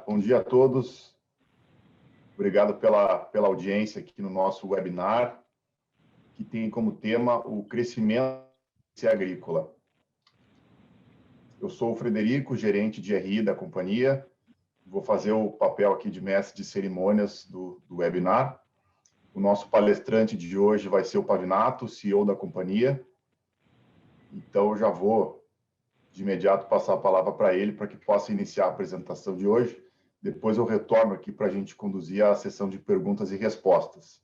Bom dia a todos. Obrigado pela audiência aqui no nosso webinar, que tem como tema o crescimento agrícola. Eu sou o Frederico, gerente de RI da companhia. Vou fazer o papel aqui de mestre de cerimônias do webinar. O nosso palestrante de hoje vai ser o Pavinato, CEO da companhia. Então, eu já vou, de imediato, passar a palavra para ele, para que possa iniciar a apresentação de hoje. Depois eu retorno aqui para a gente conduzir a sessão de perguntas e respostas.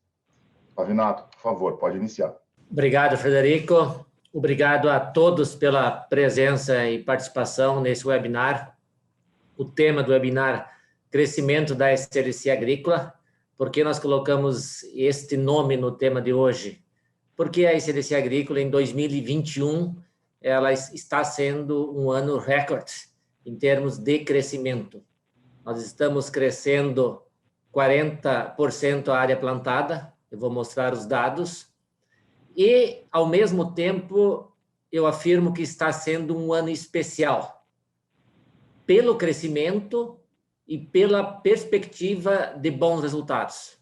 Pavinato, por favor, pode iniciar. Obrigado, Frederico. Obrigado a todos pela presença e participação nesse webinar. O tema do webinar, crescimento da SLC Agrícola. Por que nós colocamos este nome no tema de hoje? Porque a SLC Agrícola, em 2021, ela está sendo um ano recorde em termos de crescimento. Nós estamos crescendo 40% a área plantada, eu vou mostrar os dados, e, ao mesmo tempo, eu afirmo que está sendo um ano especial, pelo crescimento e pela perspectiva de bons resultados.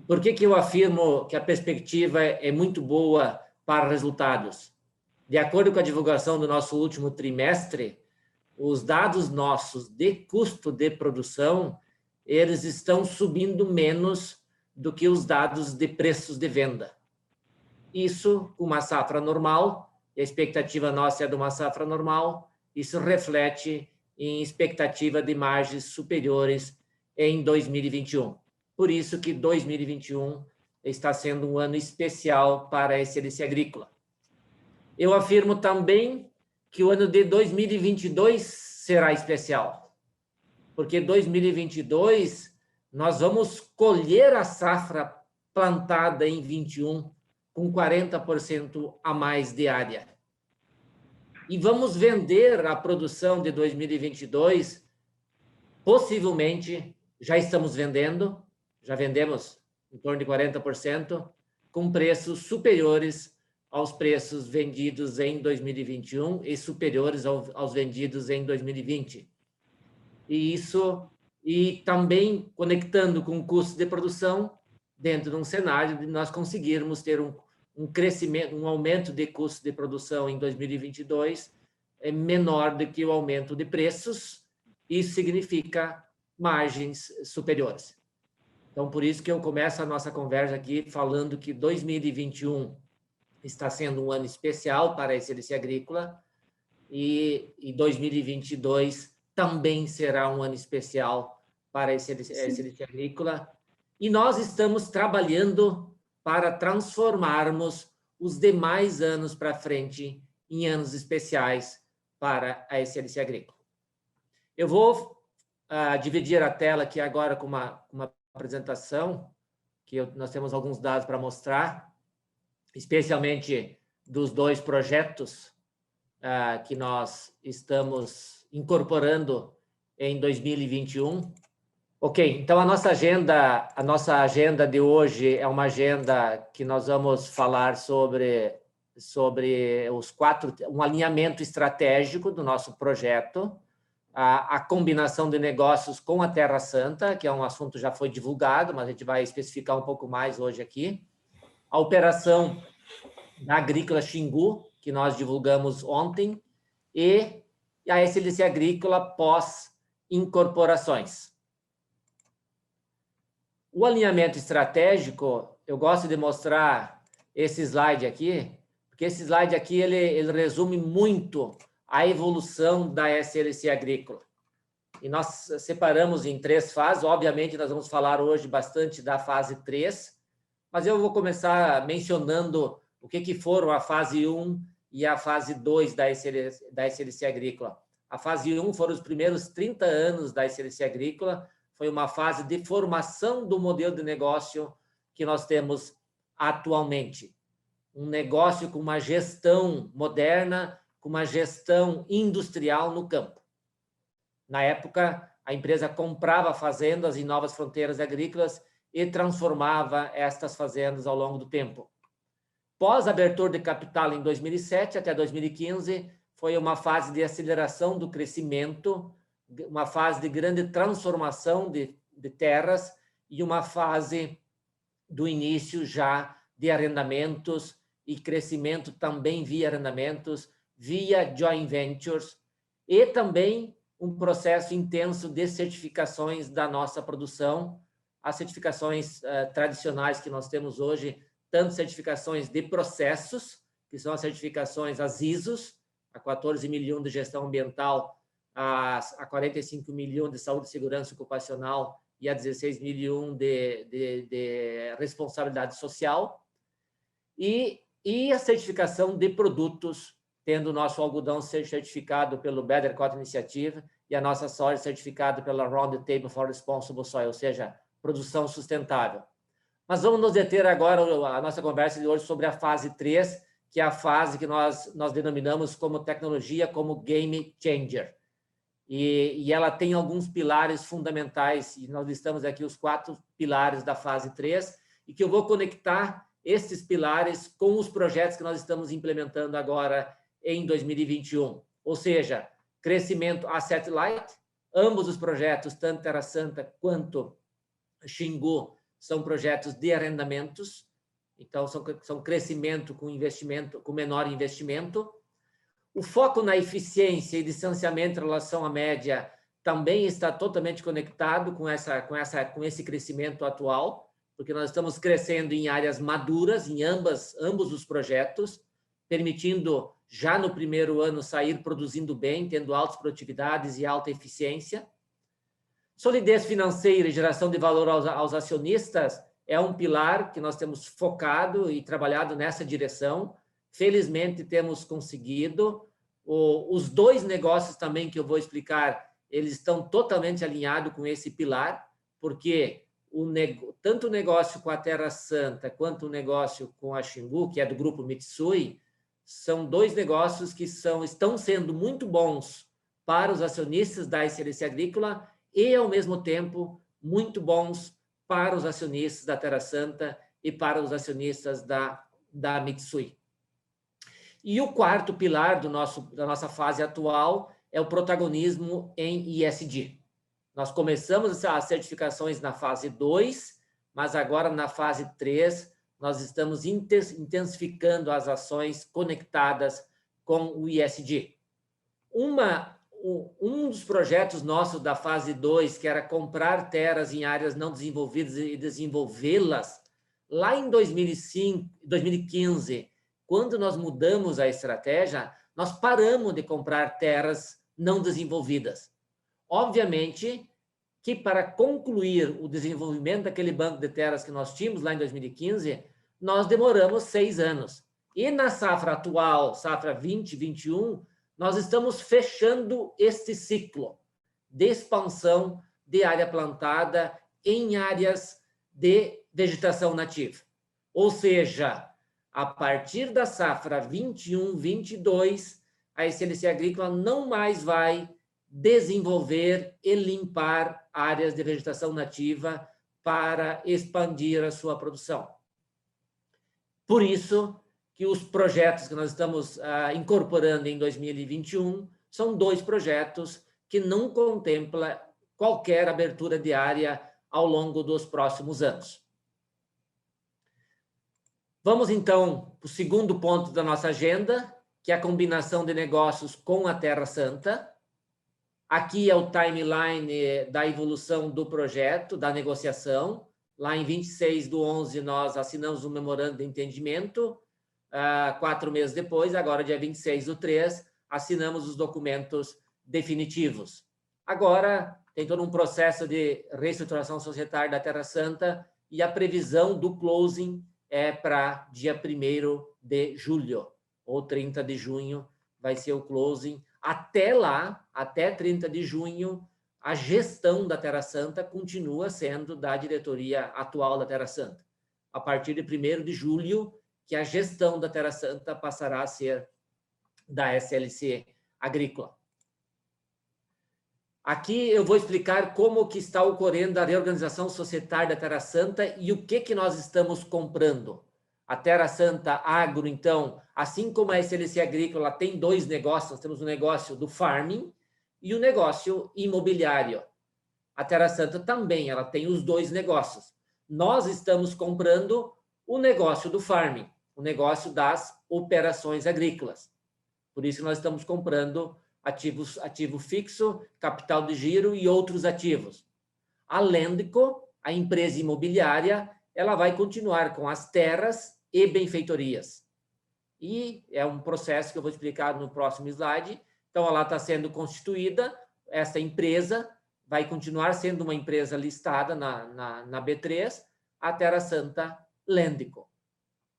Por que eu afirmo que a perspectiva é muito boa para resultados? De acordo com a divulgação do nosso último trimestre, os dados nossos de custo de produção, eles estão subindo menos do que os dados de preços de venda. Isso, com uma safra normal, e a expectativa nossa é de uma safra normal, isso reflete em expectativa de margens superiores em 2021. Por isso que 2021 está sendo um ano especial para a SLC Agrícola. Eu afirmo também que o ano de 2022 será especial, porque 2022 nós vamos colher a safra plantada em 21 com 40% a mais de área. E vamos vender a produção de 2022, possivelmente, já estamos vendendo, já vendemos em torno de 40%, com preços superiores aos preços vendidos em 2021 e superiores aos vendidos em 2020. E também conectando com o custo de produção, dentro de um cenário de nós conseguirmos ter um crescimento, um aumento de custo de produção em 2022 menor do que o aumento de preços. Isso significa margens superiores. Então, por isso que eu começo a nossa conversa aqui falando que 2021 está sendo um ano especial para a SLC Agrícola e 2022 também será um ano especial para a SLC Agrícola. E nós estamos trabalhando para transformarmos os demais anos para frente em anos especiais para a SLC Agrícola. Eu vou dividir a tela aqui agora com uma apresentação, que nós temos alguns dados para mostrar, especialmente dos dois projetos que nós estamos incorporando em 2021. Ok, então a nossa agenda de hoje é uma agenda que nós vamos falar sobre um alinhamento estratégico do nosso projeto, a combinação de negócios com a Terra Santa, que é um assunto que já foi divulgado, mas a gente vai especificar um pouco mais hoje aqui, a operação da Agrícola Xingu, que nós divulgamos ontem, e a SLC Agrícola pós-incorporações. O alinhamento estratégico, eu gosto de mostrar esse slide aqui, porque esse slide aqui ele resume muito a evolução da SLC Agrícola. E nós separamos em 3 fases, obviamente nós vamos falar hoje bastante da fase 3, mas eu vou começar mencionando o que foram a fase 1 e a fase 2 da SLC Agrícola. A fase 1 foram os primeiros 30 anos da SLC Agrícola, foi uma fase de formação do modelo de negócio que nós temos atualmente. Um negócio com uma gestão moderna, com uma gestão industrial no campo. Na época, a empresa comprava fazendas em novas fronteiras agrícolas e transformava estas fazendas ao longo do tempo. Pós abertura de capital em 2007 até 2015, foi uma fase de aceleração do crescimento de grande transformação de terras e uma fase do início já de arrendamentos e crescimento também via arrendamentos, via joint ventures, e também um processo intenso de certificações da nossa produção, as certificações tradicionais que nós temos hoje, tanto certificações de processos, que são as certificações, as ISOs, a 14 milhões de gestão ambiental, a 45 milhões de saúde e segurança ocupacional e a 16 milhões de responsabilidade social, e a certificação de produtos, tendo o nosso algodão ser certificado pelo Better Cotton Initiative e a nossa soja certificada pela Round the Table for Responsible Soil, ou seja, produção sustentável. Mas vamos nos deter agora a nossa conversa de hoje sobre a fase 3, que é a fase que nós denominamos como tecnologia, como game changer. E ela tem alguns pilares fundamentais, e nós listamos aqui os 4 pilares da fase 3, e que eu vou conectar esses pilares com os projetos que nós estamos implementando agora em 2021. Ou seja, crescimento asset light, ambos os projetos, tanto Terra Santa quanto Xingu, são projetos de arrendamentos, então são crescimento com investimento, com menor investimento. O foco na eficiência e distanciamento em relação à média também está totalmente conectado com esse crescimento atual, porque nós estamos crescendo em áreas maduras, em ambos os projetos, permitindo já no primeiro ano sair produzindo bem, tendo altas produtividades e alta eficiência. Solidez financeira e geração de valor aos acionistas é um pilar que nós temos focado e trabalhado nessa direção. Felizmente, temos conseguido. Os 2 negócios também que eu vou explicar, eles estão totalmente alinhados com esse pilar, porque tanto o negócio com a Terra Santa quanto o negócio com a Xingu, que é do grupo Mitsui, são 2 negócios que estão sendo muito bons para os acionistas da SLC Agrícola e, ao mesmo tempo, muito bons para os acionistas da Terra Santa e para os acionistas da Mitsui. E o 4º pilar da nossa fase atual é o protagonismo em ESG. Nós começamos as certificações na fase 2, mas agora na fase 3 nós estamos intensificando as ações conectadas com o ESG. Um dos projetos nossos da fase 2, que era comprar terras em áreas não desenvolvidas e desenvolvê-las, lá em 2015, quando nós mudamos a estratégia, nós paramos de comprar terras não desenvolvidas. Obviamente que para concluir o desenvolvimento daquele banco de terras que nós tínhamos lá em 2015, nós demoramos 6 anos. E na safra atual, safra 2021, nós estamos fechando este ciclo de expansão de área plantada em áreas de vegetação nativa. Ou seja, a partir da safra 21-22, a SLC Agrícola não mais vai desenvolver e limpar áreas de vegetação nativa para expandir a sua produção. Por isso que os projetos que nós estamos incorporando em 2021 são 2 projetos que não contemplam qualquer abertura de área ao longo dos próximos anos. Vamos, então, para o segundo ponto da nossa agenda, que é a combinação de negócios com a Terra Santa. Aqui é o timeline da evolução do projeto, da negociação. Lá em 26/11, nós assinamos um memorando de entendimento. 4 meses depois, agora dia 26/3, assinamos os documentos definitivos. Agora, tem todo um processo de reestruturação societária da Terra Santa e a previsão do closing é para dia 1º de julho, ou 30 de junho vai ser o closing. Até lá, até 30 de junho, a gestão da Terra Santa continua sendo da diretoria atual da Terra Santa. A partir de 1º de julho, que a gestão da Terra Santa passará a ser da SLC Agrícola. Aqui eu vou explicar como que está ocorrendo a reorganização societária da Terra Santa e o que nós estamos comprando. A Terra Santa Agro, então, assim como a SLC Agrícola tem 2 negócios, nós temos um negócio do farming, e o negócio imobiliário. A Terra Santa também, ela tem os dois negócios. Nós estamos comprando o negócio do farming, o negócio das operações agrícolas. Por isso nós estamos comprando ativo fixo, capital de giro e outros ativos. A Lendico, a empresa imobiliária, ela vai continuar com as terras e benfeitorias. E é um processo que eu vou explicar no próximo slide. Então, ela está sendo constituída, essa empresa vai continuar sendo uma empresa listada na B3, a Terra Santa Lendico.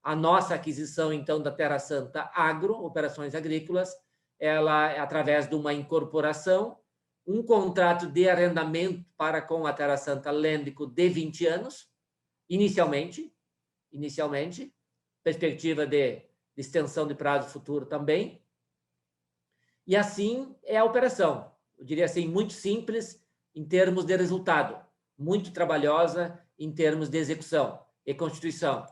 A nossa aquisição, então, da Terra Santa Agro, Operações Agrícolas, ela é através de uma incorporação, um contrato de arrendamento para com a Terra Santa Lendico de 20 anos, inicialmente, perspectiva de extensão de prazo futuro também. E assim é a operação. Eu diria assim, muito simples em termos de resultado, muito trabalhosa em termos de execução e constituição.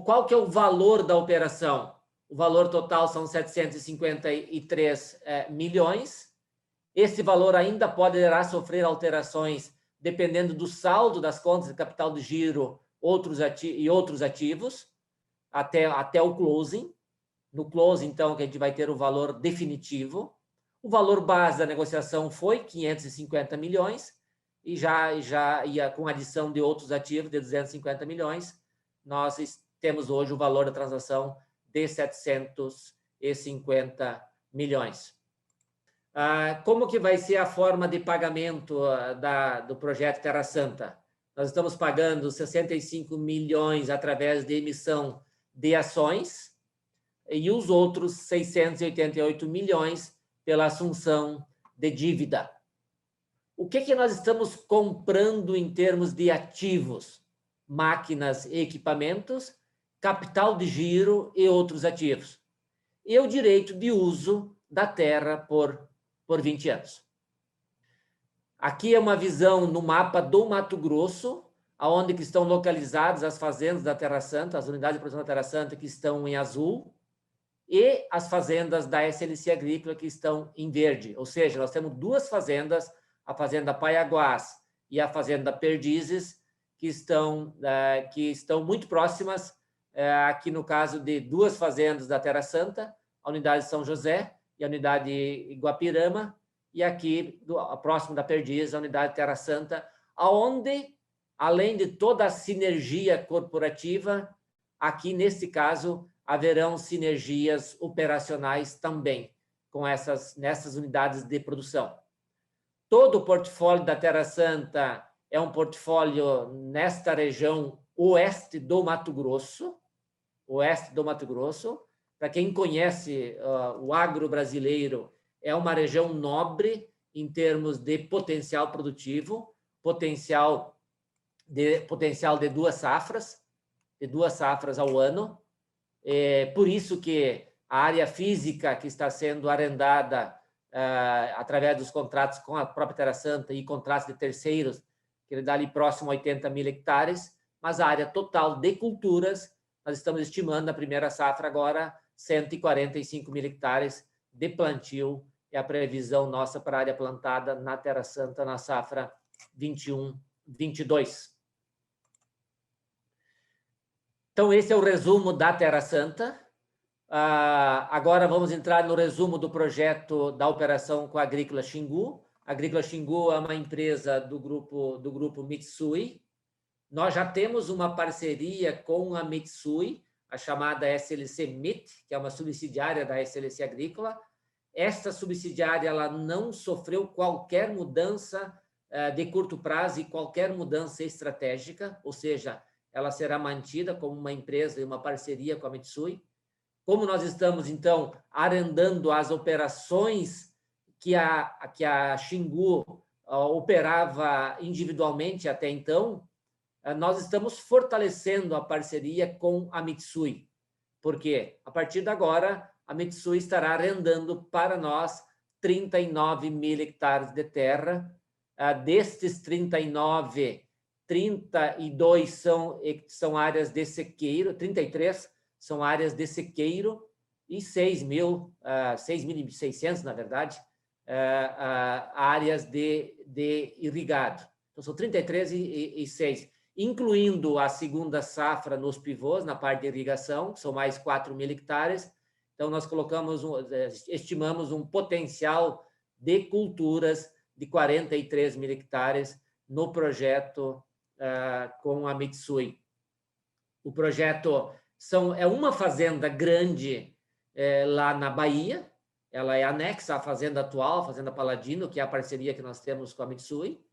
Qual que é o valor da operação? O valor total são 753 milhões. Esse valor ainda poderá sofrer alterações dependendo do saldo das contas de capital de giro e outros ativos, até o closing. No closing, então, que a gente vai ter o valor definitivo. O valor base da negociação foi 550 milhões, e já ia com adição de outros ativos de 250 milhões, nós temos hoje o valor da transação de 750 milhões. Como que vai ser a forma de pagamento do projeto Terra Santa? Nós estamos pagando 65 milhões através de emissão de ações e os outros 688 milhões pela assunção de dívida. O que nós estamos comprando em termos de ativos? Máquinas e equipamentos, capital de giro e outros ativos. E o direito de uso da terra por 20 anos. Aqui é uma visão no mapa do Mato Grosso, onde que estão localizadas as fazendas da Terra Santa, as unidades de produção da Terra Santa que estão em azul, e as fazendas da SLC Agrícola que estão em verde. Ou seja, nós temos duas fazendas, a Fazenda Paiaguás e a Fazenda Perdizes, que estão muito próximas, aqui no caso de duas fazendas da Terra Santa, a unidade de São José e a unidade Guapirama, e aqui, próximo da Perdizes, a unidade Terra Santa, onde, além de toda a sinergia corporativa, aqui, nesse caso, haverão sinergias operacionais também nessas unidades de produção. Todo o portfólio da Terra Santa é um portfólio nesta região oeste do Mato Grosso. Para quem conhece o agro brasileiro, é uma região nobre em termos de potencial produtivo, potencial de duas safras ao ano. Por isso que a área física que está sendo arrendada através dos contratos com a própria Terra Santa e contratos de terceiros, que ele dá ali próximo a 80 mil hectares, mas a área total de culturas, nós estamos estimando na primeira safra agora 145 mil hectares de plantio, é a previsão nossa para a área plantada na Terra Santa na safra 21-22. Então, esse é o resumo da Terra Santa. Agora vamos entrar no resumo do projeto da operação com a Agrícola Xingu. A Agrícola Xingu é uma empresa do grupo Mitsui. Nós já temos uma parceria com a Mitsui, a chamada SLC MIT, que é uma subsidiária da SLC Agrícola. Esta subsidiária ela não sofreu qualquer mudança de curto prazo e qualquer mudança estratégica, ou seja, ela será mantida como uma empresa e uma parceria com a Mitsui. Como nós estamos, então, arrendando as operações que a Xingu operava individualmente até então, nós estamos fortalecendo a parceria com a Mitsui, porque, a partir de agora, a Mitsui estará arrendando para nós 39 mil hectares de terra. Destes 39, 32 são áreas de sequeiro, 33 são áreas de sequeiro, e 6.600, na verdade, áreas de irrigado. Então, são 33 e 6, incluindo a segunda safra nos pivôs, na parte de irrigação, que são mais 4.000 hectares. Então, nós estimamos um potencial de culturas de 43.000 hectares no projeto com a Mitsui. O projeto é uma fazenda grande lá na Bahia, ela é anexa à fazenda atual, a Fazenda Paladino, que é a parceria que nós temos com a Mitsui.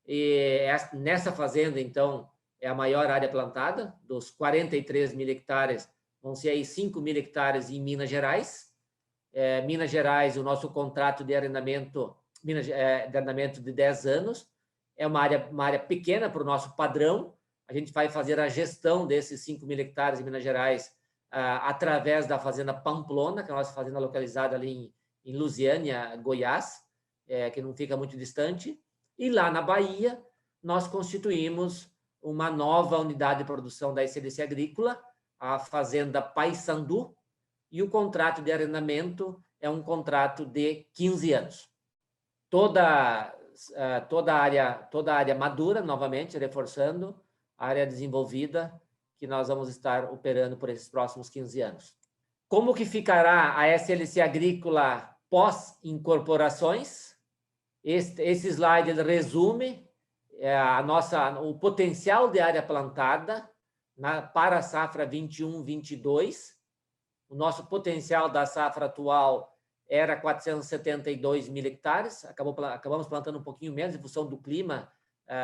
E nessa fazenda, então, é a maior área plantada, dos 43.000 hectares, vão ser aí 5.000 hectares em Minas Gerais. Minas Gerais, o nosso contrato de arrendamento, de 10 anos, é uma área pequena para o nosso padrão. A gente vai fazer a gestão desses 5.000 hectares em Minas Gerais através da Fazenda Pamplona, que é a nossa fazenda localizada ali em Lusiânia, Goiás, que não fica muito distante. E lá na Bahia, nós constituímos uma nova unidade de produção da SLC Agrícola, a Fazenda Paissandu, e o contrato de arrendamento é um contrato de 15 anos. Toda a área madura, novamente, reforçando, a área desenvolvida, que nós vamos estar operando por esses próximos 15 anos. Como que ficará a SLC Agrícola pós-incorporações? Esse slide ele resume o potencial de área plantada para a safra 21-22. O nosso potencial da safra atual era 472.000 hectares, acabamos plantando um pouquinho menos em função do clima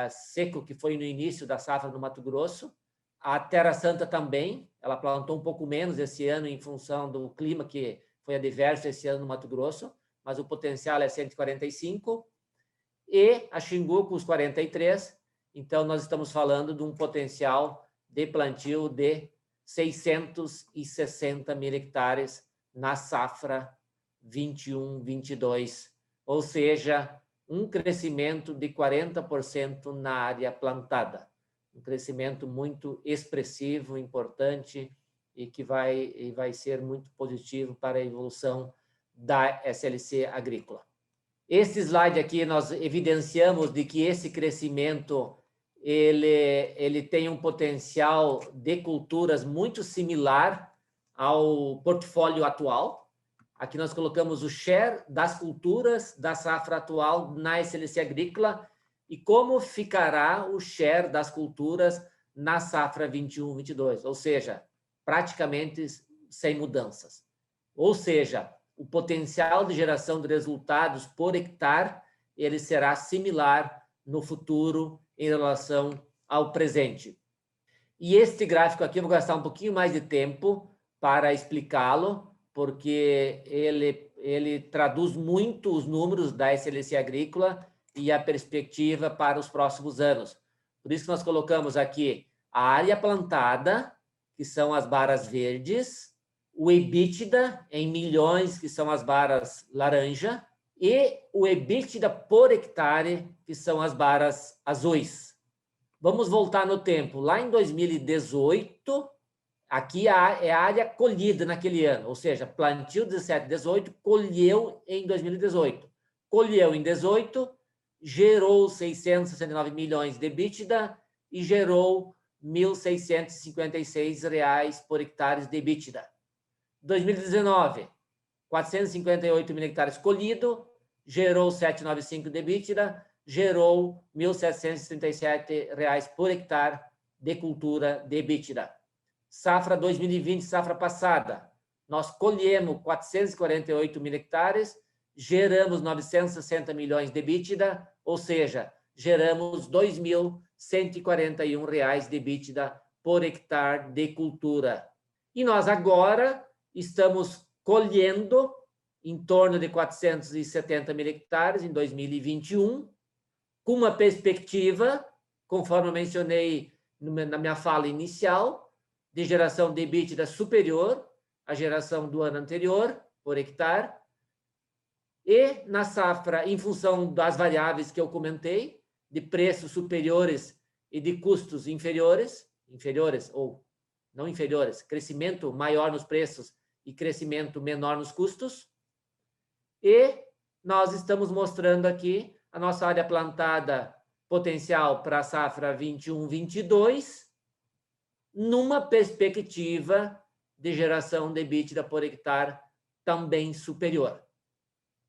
seco que foi no início da safra no Mato Grosso. A Terra Santa também, ela plantou um pouco menos esse ano em função do clima que foi adverso esse ano no Mato Grosso, mas o potencial é 145. E a Xingu com os 43, então nós estamos falando de um potencial de plantio de 660.000 hectares na safra 21-22, ou seja, um crescimento de 40% na área plantada. Um crescimento muito expressivo, importante e que vai ser muito positivo para a evolução da SLC Agrícola. Esse slide aqui nós evidenciamos de que esse crescimento ele tem um potencial de culturas muito similar ao portfólio atual. Aqui nós colocamos o share das culturas da safra atual na SLC Agrícola e como ficará o share das culturas na safra 21-22, ou seja, praticamente sem mudanças. Ou seja, o potencial de geração de resultados por hectare ele será similar no futuro em relação ao presente. E este gráfico aqui eu vou gastar um pouquinho mais de tempo para explicá-lo, porque ele traduz muito os números da SLC Agrícola e a perspectiva para os próximos anos. Por isso que nós colocamos aqui a área plantada, que são as barras verdes, o EBITDA em milhões, que são as barras laranja, e o EBITDA por hectare, que são as barras azuis. Vamos voltar no tempo. Lá em 2018, aqui é a área colhida naquele ano, ou seja, plantio 17, 18, colheu em 2018. Colheu em 18, gerou 669 milhões de EBITDA e gerou R$ 1.656 por hectare de EBITDA. 2019, 458.000 hectares colhido, gerou 795 de EBITDA, gerou R$ 1.737 por hectare de cultura de EBITDA. Safra 2020, safra passada, nós colhemos 448.000 hectares, geramos 960 milhões de EBITDA, ou seja, geramos R$ 2.141 de EBITDA por hectare de cultura. E nós agora estamos colhendo em torno de 470.000 hectares em 2021, com uma perspectiva, conforme eu mencionei na minha fala inicial, de geração de EBITDA superior à geração do ano anterior, por hectare, e na safra, em função das variáveis que eu comentei, de preços superiores e de custos inferiores ou não inferiores, crescimento maior nos preços e crescimento menor nos custos. E nós estamos mostrando aqui a nossa área plantada potencial para a safra 21/22, numa perspectiva de geração de EBITDA por hectare também superior.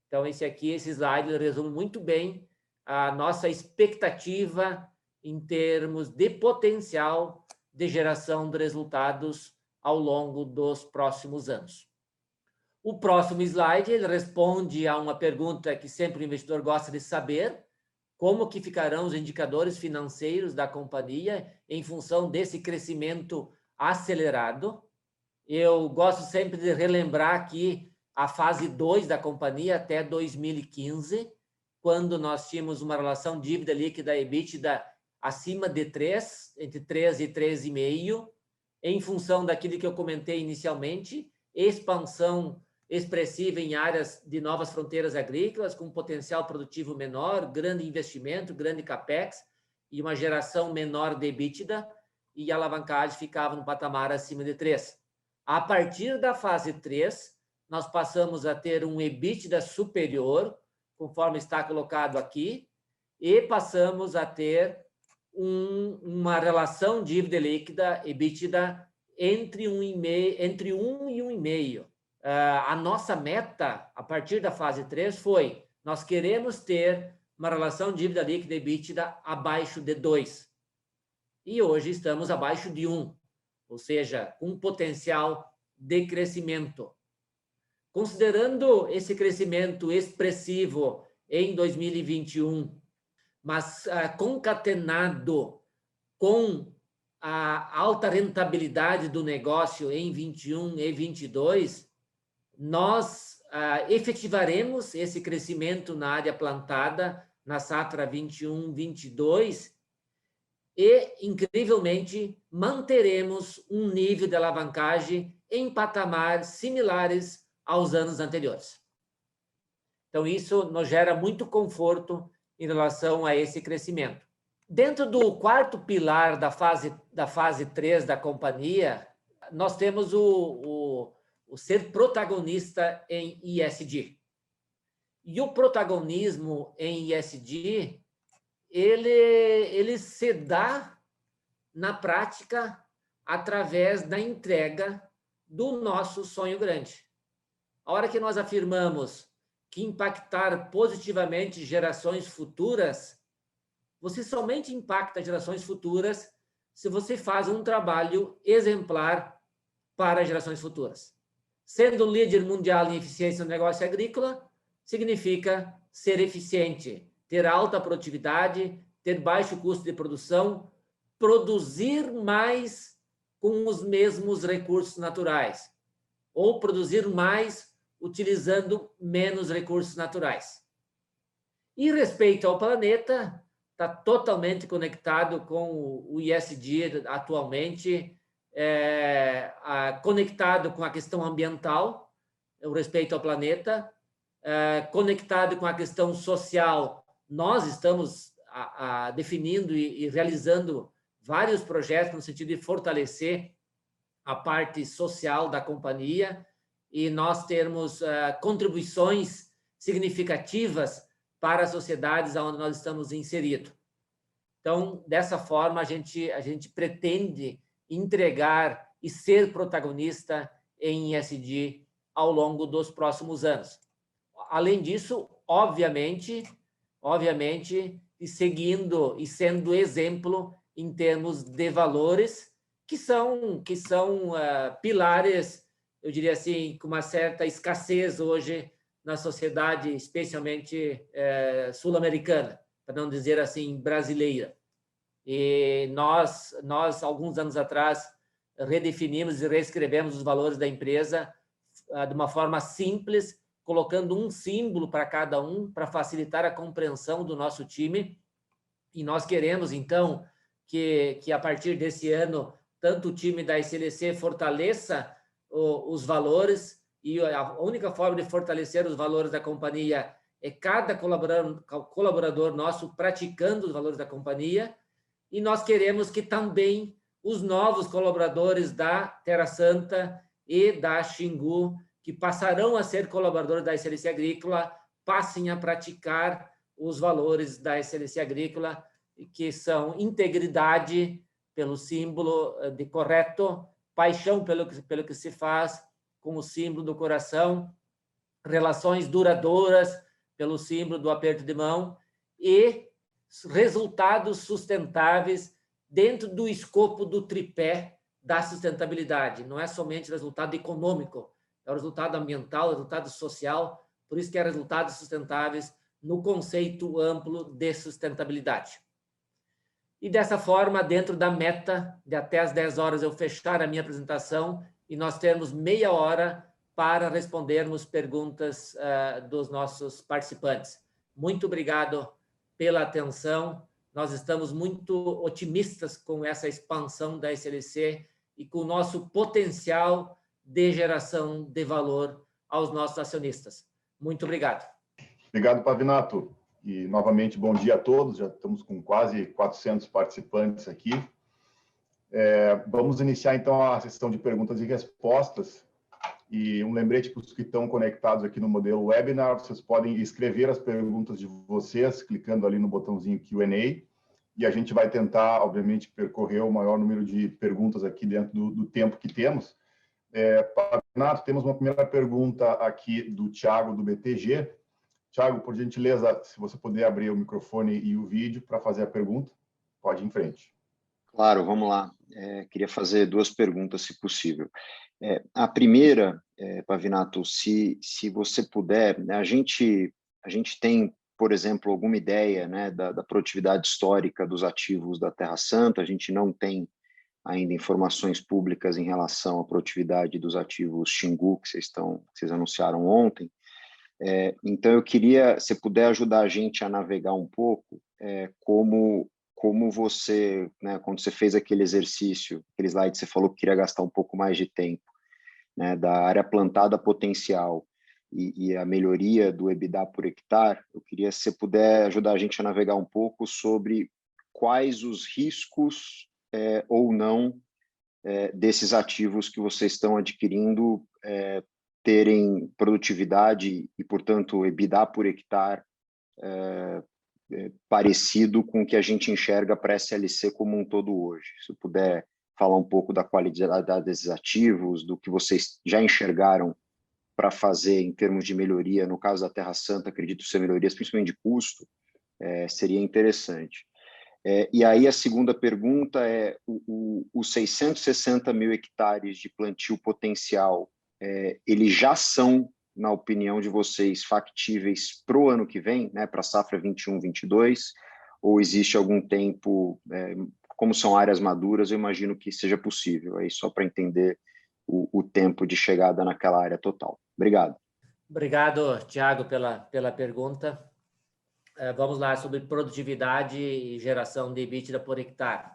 Então, esse slide resume muito bem a nossa expectativa em termos de potencial de geração de resultados ao longo dos próximos anos. O próximo slide ele responde a uma pergunta que sempre o investidor gosta de saber: como que ficarão os indicadores financeiros da companhia em função desse crescimento acelerado? Eu gosto sempre de relembrar aqui a fase 2 da companhia até 2015, quando nós tínhamos uma relação dívida líquida EBITDA acima de 3, entre 3 e 3,5, em função daquilo que eu comentei inicialmente, expansão expressiva em áreas de novas fronteiras agrícolas, com potencial produtivo menor, grande investimento, grande capex e uma geração menor de EBITDA, e a alavancagem ficava no patamar acima de 3. A partir da fase 3, nós passamos a ter um EBITDA superior, conforme está colocado aqui, e passamos a ter uma relação dívida líquida, EBITDA, entre 1 e 1,5. A nossa meta, a partir da fase 3, foi: nós queremos ter uma relação dívida líquida EBITDA abaixo de 2. E hoje estamos abaixo de 1, ou seja, com potencial de crescimento. Considerando esse crescimento expressivo em 2021, mas concatenado com a alta rentabilidade do negócio em 21 e 22, nós efetivaremos esse crescimento na área plantada na safra 21/22 e, incrivelmente, manteremos um nível de alavancagem em patamares similares aos anos anteriores. Então, isso nos gera muito conforto em relação a esse crescimento. Dentro do quarto pilar da fase 3 da companhia, nós temos o ser protagonista em ESG. E o protagonismo em ESG, ele se dá na prática através da entrega do nosso sonho grande. A hora que nós afirmamos que impactar positivamente gerações futuras, você somente impacta gerações futuras se você faz um trabalho exemplar para gerações futuras. Sendo um líder mundial em eficiência no negócio agrícola, significa ser eficiente, ter alta produtividade, ter baixo custo de produção, produzir mais com os mesmos recursos naturais, ou produzir mais utilizando menos recursos naturais. E respeito ao planeta, está totalmente conectado com o ESG atualmente, conectado com a questão ambiental, o respeito ao planeta, conectado com a questão social. Nós estamos definindo e realizando vários projetos no sentido de fortalecer a parte social da companhia e nós termos contribuições significativas para as sociedades onde nós estamos inseridos. Então, dessa forma, a gente pretende entregar e ser protagonista em ESG ao longo dos próximos anos. Além disso, obviamente, e seguindo e sendo exemplo em termos de valores que são pilares, eu diria assim, com uma certa escassez hoje na sociedade, especialmente sul-americana, para não dizer assim, brasileira. E nós, alguns anos atrás, redefinimos e reescrevemos os valores da empresa de uma forma simples, colocando um símbolo para cada um, para facilitar a compreensão do nosso time. E nós queremos, então, que a partir desse ano, tanto o time da SLC fortaleça os valores, e a única forma de fortalecer os valores da companhia é cada colaborador nosso praticando os valores da companhia, e nós queremos que também os novos colaboradores da Terra Santa e da Xingu, que passarão a ser colaboradores da SLC Agrícola, passem a praticar os valores da excelência agrícola, que são integridade, pelo símbolo de correto, paixão pelo que se faz, com o símbolo do coração, relações duradouras, pelo símbolo do aperto de mão, e resultados sustentáveis dentro do escopo do tripé da sustentabilidade. Não é somente resultado econômico, é o resultado ambiental, é o resultado social, por isso que é resultados sustentáveis no conceito amplo de sustentabilidade. E dessa forma, dentro da meta de até às 10 horas eu fechar a minha apresentação e nós termos meia hora para respondermos perguntas dos nossos participantes. Muito obrigado pela atenção. Nós estamos muito otimistas com essa expansão da SLC e com o nosso potencial de geração de valor aos nossos acionistas. Muito obrigado. Obrigado, Pavinato. E, novamente, bom dia a todos. Já estamos com quase 400 participantes aqui. Vamos iniciar, então, a sessão de perguntas e respostas. E um lembrete para os que estão conectados aqui no modelo webinar, vocês podem escrever as perguntas de vocês, clicando ali no botãozinho Q&A, e a gente vai tentar, obviamente, percorrer o maior número de perguntas aqui dentro do tempo que temos. Pavinato, temos uma primeira pergunta aqui do Thiago, do BTG. Thiago, por gentileza, se você puder abrir o microfone e o vídeo para fazer a pergunta, pode ir em frente. Claro, vamos lá. Queria fazer duas perguntas, se possível. A primeira, Pavinato, se você puder, né, a gente tem, por exemplo, alguma ideia, né, da produtividade histórica dos ativos da Terra Santa. A gente não tem ainda informações públicas em relação à produtividade dos ativos Xingu, que vocês anunciaram ontem. Então, eu queria, se puder ajudar a gente a navegar um pouco, como você, né, quando você fez aquele exercício, aquele slide, você falou que queria gastar um pouco mais de tempo, né, da área plantada potencial e a melhoria do EBITDA por hectare. Eu queria, se você puder ajudar a gente a navegar um pouco sobre quais os riscos ou não desses ativos que vocês estão adquirindo terem produtividade e, portanto, EBITDA por hectare parecido com o que a gente enxerga para a SLC como um todo hoje. Se eu puder falar um pouco da qualidade desses ativos, do que vocês já enxergaram para fazer em termos de melhoria, no caso da Terra Santa, acredito ser melhorias principalmente de custo, seria interessante. E aí a segunda pergunta é, os 660 mil hectares de plantio potencial, eles já são, na opinião de vocês, factíveis para o ano que vem, né, para a safra 21-22, ou existe algum tempo, como são áreas maduras, eu imagino que seja possível, aí só para entender o tempo de chegada naquela área total. Obrigado. Obrigado, Thiago, pela pergunta. Vamos lá, sobre produtividade e geração de EBITDA por hectare.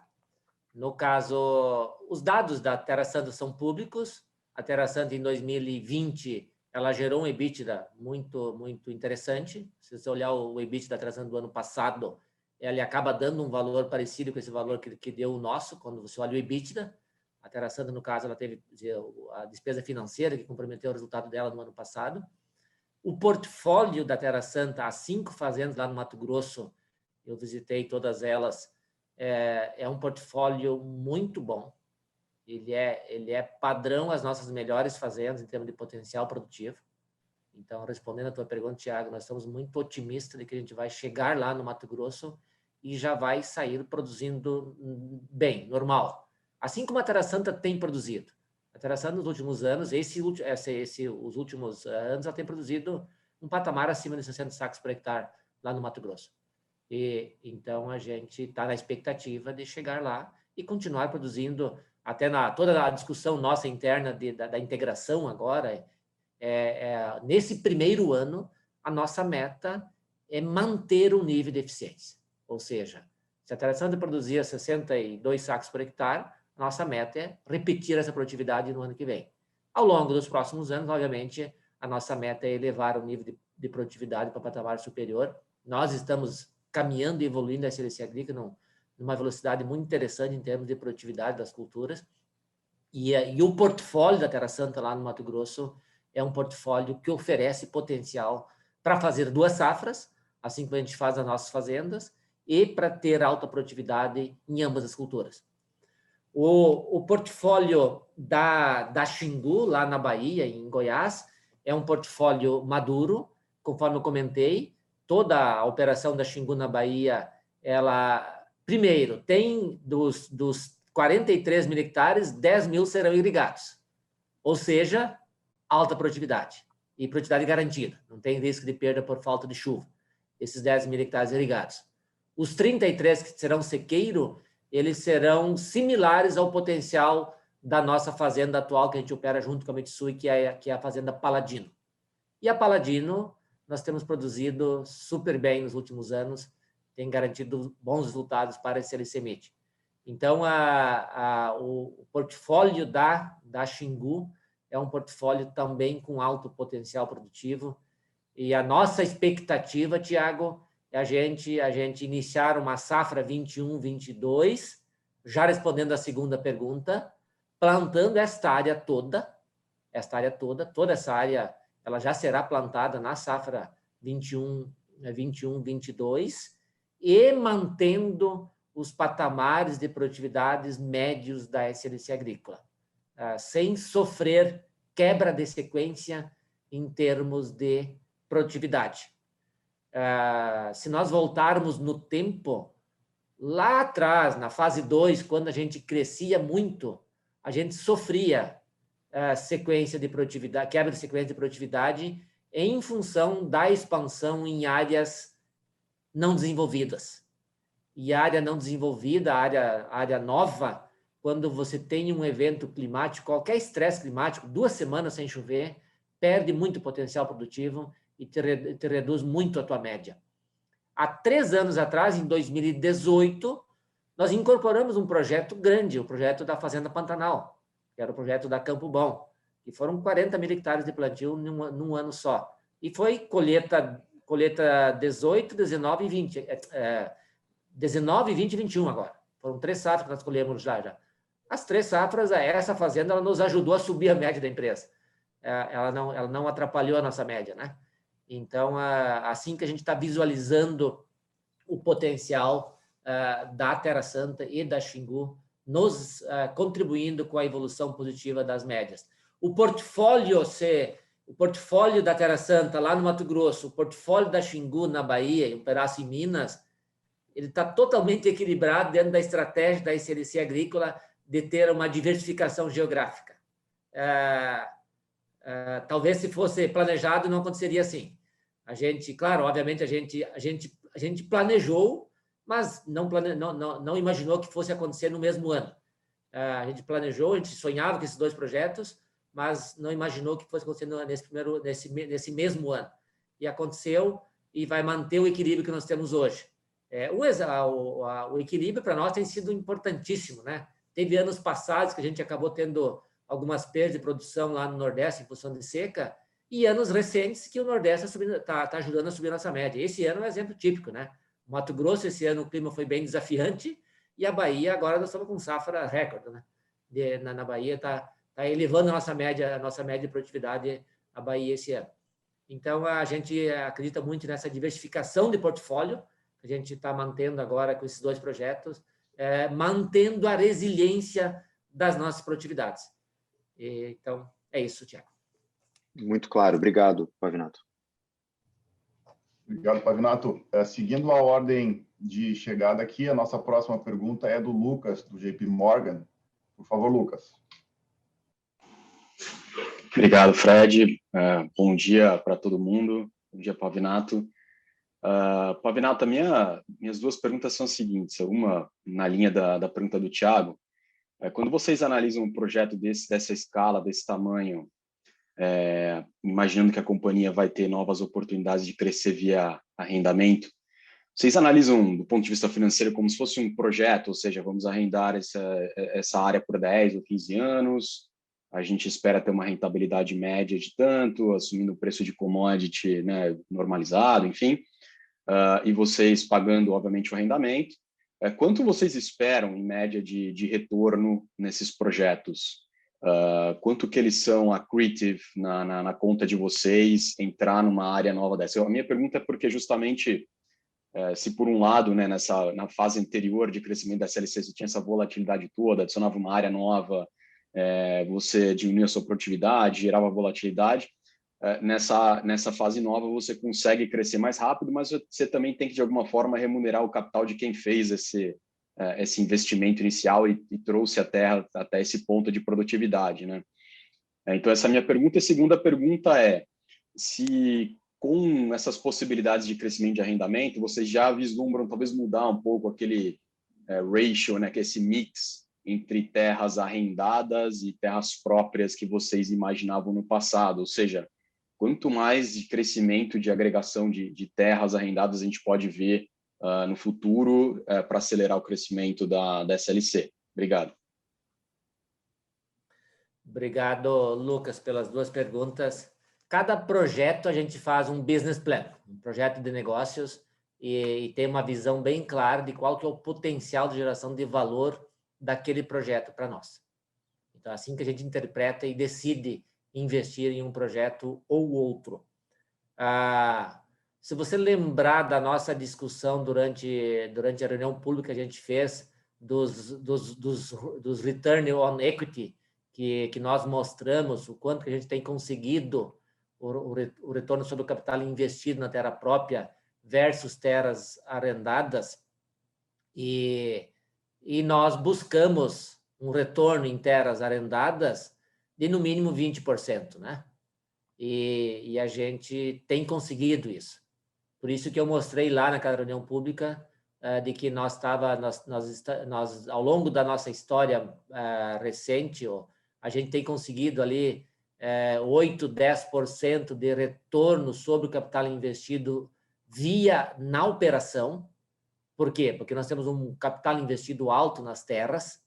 No caso, os dados da Terra Santa são públicos. A Terra Santa, em 2020, ela gerou um EBITDA muito, muito interessante. Se você olhar o EBITDA da Terra Santa do ano passado, ele acaba dando um valor parecido com esse valor que deu o nosso, quando você olha o EBITDA. A Terra Santa, no caso, ela teve a despesa financeira que comprometeu o resultado dela no ano passado. O portfólio da Terra Santa, as 5 fazendas lá no Mato Grosso, eu visitei todas elas, é um portfólio muito bom. Ele é padrão às nossas melhores fazendas em termos de potencial produtivo. Então, respondendo a tua pergunta, Thiago, nós estamos muito otimistas de que a gente vai chegar lá no Mato Grosso e já vai sair produzindo bem, normal. Assim como a Terra Santa tem produzido. A Terra Santa, nos últimos anos, os últimos anos, ela tem produzido um patamar acima de 60 sacos por hectare lá no Mato Grosso. E, então, a gente está na expectativa de chegar lá e continuar produzindo, até toda a discussão nossa interna da integração agora, nesse primeiro ano, a nossa meta é manter o nível de eficiência. Ou seja, se a Terra Santa produzia 62 sacos por hectare, a nossa meta é repetir essa produtividade no ano que vem. Ao longo dos próximos anos, obviamente, a nossa meta é elevar o nível de produtividade para patamar superior. Nós estamos caminhando e evoluindo a excelência agrícola numa velocidade muito interessante em termos de produtividade das culturas. E o portfólio da Terra Santa lá no Mato Grosso é um portfólio que oferece potencial para fazer 2 safras, assim como a gente faz nas nossas fazendas, e para ter alta produtividade em ambas as culturas. O portfólio da Xingu, lá na Bahia, em Goiás, é um portfólio maduro, conforme eu comentei. Toda a operação da Xingu na Bahia, ela, primeiro, tem dos 43 mil hectares, 10 mil serão irrigados, ou seja, alta produtividade e produtividade garantida, não tem risco de perda por falta de chuva, esses 10 mil hectares irrigados. Os 33 que serão sequeiro, eles serão similares ao potencial da nossa fazenda atual, que a gente opera junto com a Mitsui, que é a fazenda Paladino. E a Paladino, nós temos produzido super bem nos últimos anos, tem garantido bons resultados para esse LCMIT. Então, o portfólio da Xingu é um portfólio também com alto potencial produtivo. E a nossa expectativa, Tiago, é a gente iniciar uma safra 21-22, já respondendo a segunda pergunta, plantando esta área toda, toda essa área, ela já será plantada na safra 21-22 e mantendo os patamares de produtividades médios da SLC agrícola, sem sofrer quebra de sequência em termos de produtividade. Se nós voltarmos no tempo, lá atrás, na fase 2, quando a gente crescia muito, a gente sofria sequência de produtividade, quebra de sequência de produtividade em função da expansão em áreas não desenvolvidas. E área não desenvolvida, área nova, quando você tem um evento climático, qualquer estresse climático, 2 semanas sem chover, perde muito potencial produtivo e te reduz muito a tua média. Há 3 anos atrás, em 2018, nós incorporamos um projeto grande, o projeto da Fazenda Pantanal, que era o projeto da Campo Bom, que foram 40 mil hectares de plantio num ano só. E foi colheita 18, 19 e 20. 19, 20 e 21 agora. Foram 3 safras que nós colhemos já. As 3 safras, essa fazenda, ela nos ajudou a subir a média da empresa. Ela não atrapalhou a nossa média, né? Então, assim que a gente está visualizando o potencial da Terra Santa e da Xingu, nos contribuindo com a evolução positiva das médias. O portfólio da Terra Santa lá no Mato Grosso, o portfólio da Xingu na Bahia e um pedaço em Minas, ele está totalmente equilibrado dentro da estratégia da SLC agrícola de ter uma diversificação geográfica. Talvez se fosse planejado não aconteceria assim. A gente, claro, obviamente a gente planejou, mas não imaginou que fosse acontecer no mesmo ano. A gente planejou, a gente sonhava com esses 2 projetos, mas não imaginou que fosse acontecer nesse mesmo ano. E aconteceu e vai manter o equilíbrio que nós temos hoje. O equilíbrio para nós tem sido importantíssimo, né? Teve anos passados que a gente acabou tendo algumas perdas de produção lá no Nordeste em função de seca, e anos recentes que o Nordeste está ajudando a subir a nossa média. Esse ano é um exemplo típico, né? O Mato Grosso, esse ano, o clima foi bem desafiante, e a Bahia, agora nós estamos com safra recorde, né? Na Bahia está elevando a nossa média de produtividade, a Bahia esse ano. Então, a gente acredita muito nessa diversificação de portfólio, que a gente está mantendo agora com esses 2 projetos, mantendo a resiliência das nossas produtividades. Então, é isso, Tiago. Muito claro. Obrigado, Pavinato. Obrigado, Pavinato. Seguindo a ordem de chegada aqui, a nossa próxima pergunta é do Lucas, do JP Morgan. Por favor, Lucas. Obrigado, Fred. Bom dia para todo mundo. Bom dia, Pavinato. Pavinato, minhas 2 perguntas são as seguintes. Uma, na linha da pergunta do Tiago. Quando vocês analisam um projeto dessa escala, desse tamanho, imaginando que a companhia vai ter novas oportunidades de crescer via arrendamento, vocês analisam, do ponto de vista financeiro, como se fosse um projeto, ou seja, vamos arrendar essa área por 10 ou 15 anos, a gente espera ter uma rentabilidade média de tanto, assumindo o preço de commodity, né, normalizado, enfim, e vocês pagando, obviamente, o arrendamento. Quanto vocês esperam, em média, de retorno nesses projetos? quanto que eles são accretive na conta de vocês, entrar numa área nova dessa? A minha pergunta é porque justamente, se por um lado, né, na fase anterior de crescimento da SLC, você tinha essa volatilidade toda, adicionava uma área nova, você diminuía a sua produtividade, gerava volatilidade, nessa fase nova você consegue crescer mais rápido, mas você também tem que, de alguma forma, remunerar o capital de quem fez esse investimento inicial e trouxe a terra até esse ponto de produtividade, né? Então, essa é a minha pergunta. E a segunda pergunta é se, com essas possibilidades de crescimento de arrendamento, vocês já vislumbram talvez mudar um pouco aquele ratio, né, que é esse mix entre terras arrendadas e terras próprias que vocês imaginavam no passado, ou seja, quanto mais de crescimento de agregação de terras arrendadas a gente pode ver no futuro para acelerar o crescimento da SLC. Obrigado. Obrigado, Lucas, pelas duas perguntas. Cada projeto a gente faz um business plan, um projeto de negócios, e tem uma visão bem clara de qual que é o potencial de geração de valor daquele projeto para nós. Então, é assim que a gente interpreta e decide investir em um projeto ou outro. Se você lembrar da nossa discussão durante a reunião pública que a gente fez dos return on equity, que nós mostramos o quanto que a gente tem conseguido o retorno sobre o capital investido na terra própria versus terras arrendadas, e nós buscamos um retorno em terras arrendadas de no mínimo 20%, né? E a gente tem conseguido isso. Por isso que eu mostrei lá naquela reunião pública de que nós, ao longo da nossa história recente, a gente tem conseguido ali 8, 10% de retorno sobre o capital investido na operação. Por quê? Porque nós temos um capital investido alto nas terras,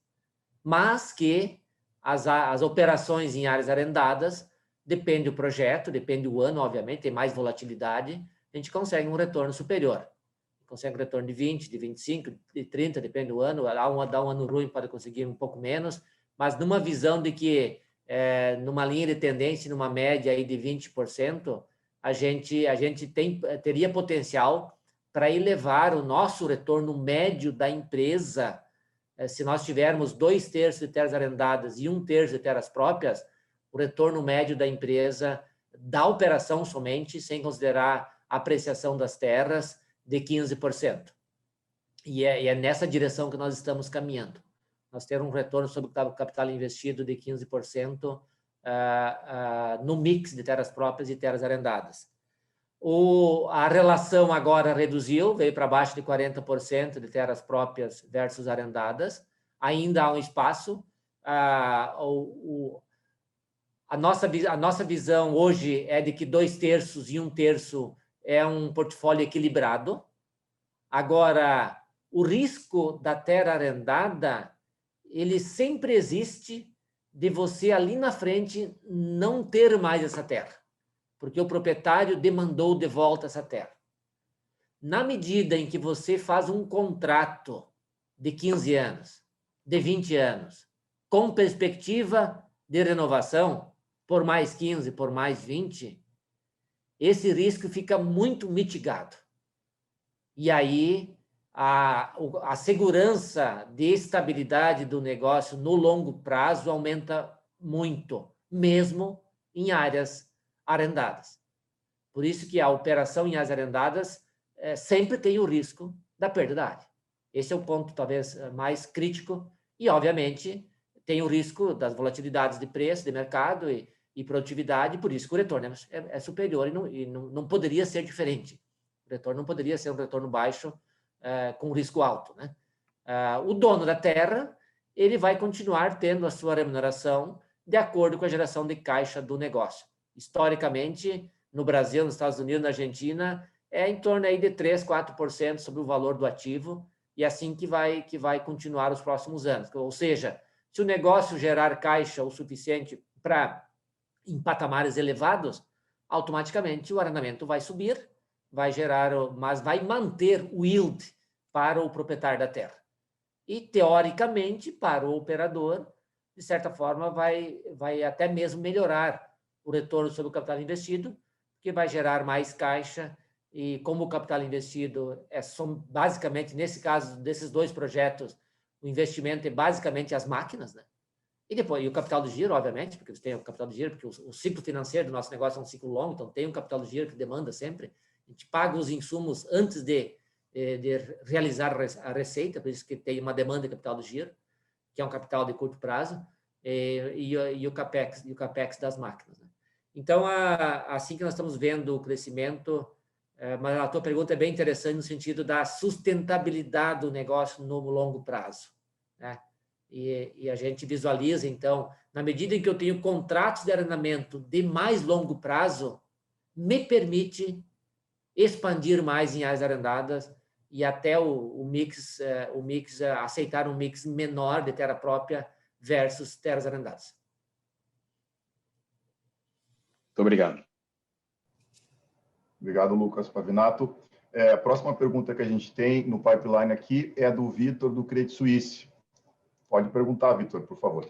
mas que as operações em áreas arrendadas, depende do projeto, depende do ano, obviamente, tem mais volatilidade, a gente consegue um retorno superior. Consegue um retorno de 20, de 25, de 30, depende do ano. Dá um ano ruim, pode conseguir um pouco menos, mas numa visão de que, numa linha de tendência, numa média aí de 20%, a gente teria potencial para elevar o nosso retorno médio da empresa. Se nós tivermos 2/3 de terras arrendadas e 1/3 de terras próprias, o retorno médio da empresa, da operação somente, sem considerar a apreciação das terras, de 15%. E é nessa direção que nós estamos caminhando. Nós temos um retorno sobre o capital investido de 15% no mix de terras próprias e terras arrendadas. A relação agora reduziu, veio para baixo de 40% de terras próprias versus arrendadas. Ainda há um espaço. A nossa visão hoje é de que 2/3 e 1/3 é um portfólio equilibrado. Agora, o risco da terra arrendada, ele sempre existe de você ali na frente não ter mais essa terra, porque o proprietário demandou de volta essa terra. Na medida em que você faz um contrato de 15 anos, de 20 anos, com perspectiva de renovação, por mais 15, por mais 20, esse risco fica muito mitigado. E aí, a segurança de estabilidade do negócio no longo prazo aumenta muito, mesmo em áreas arrendadas. Por isso que a operação em áreas arrendadas sempre tem o risco da perda da área. Esse é o ponto, talvez, mais crítico. E, obviamente, tem o risco das volatilidades de preço, de mercado e produtividade, por isso que o retorno é superior e não poderia ser diferente. O retorno não poderia ser um retorno baixo com risco alto, né? O dono da terra, ele vai continuar tendo a sua remuneração de acordo com a geração de caixa do negócio. Historicamente, no Brasil, nos Estados Unidos, na Argentina, é em torno aí de 3, 4% sobre o valor do ativo, e é assim que vai continuar os próximos anos. Ou seja, se o negócio gerar caixa o suficiente em patamares elevados, automaticamente o arrendamento vai subir, mas vai manter o yield para o proprietário da terra. E, teoricamente, para o operador, de certa forma, vai até mesmo melhorar o retorno sobre o capital investido, que vai gerar mais caixa. E como o capital investido são basicamente, nesse caso, desses 2 projetos, o investimento é basicamente as máquinas, né? E depois, o capital de giro, obviamente, porque você tem o capital de giro, porque o ciclo financeiro do nosso negócio é um ciclo longo, então tem um capital de giro que demanda sempre. A gente paga os insumos antes de realizar a receita, por isso que tem uma demanda de capital de giro, que é um capital de curto prazo, e o CAPEX das máquinas, né? Então, assim que nós estamos vendo o crescimento, mas a tua pergunta é bem interessante no sentido da sustentabilidade do negócio no longo prazo, né? E a gente visualiza, então, na medida em que eu tenho contratos de arrendamento de mais longo prazo, me permite expandir mais em áreas arrendadas e até o mix aceitar um mix menor de terra própria versus terras arrendadas. Muito obrigado. Obrigado, Lucas Pavinato. A próxima pergunta que a gente tem no pipeline aqui é do Vitor, do Credit Suisse. Pode perguntar, Vitor, por favor.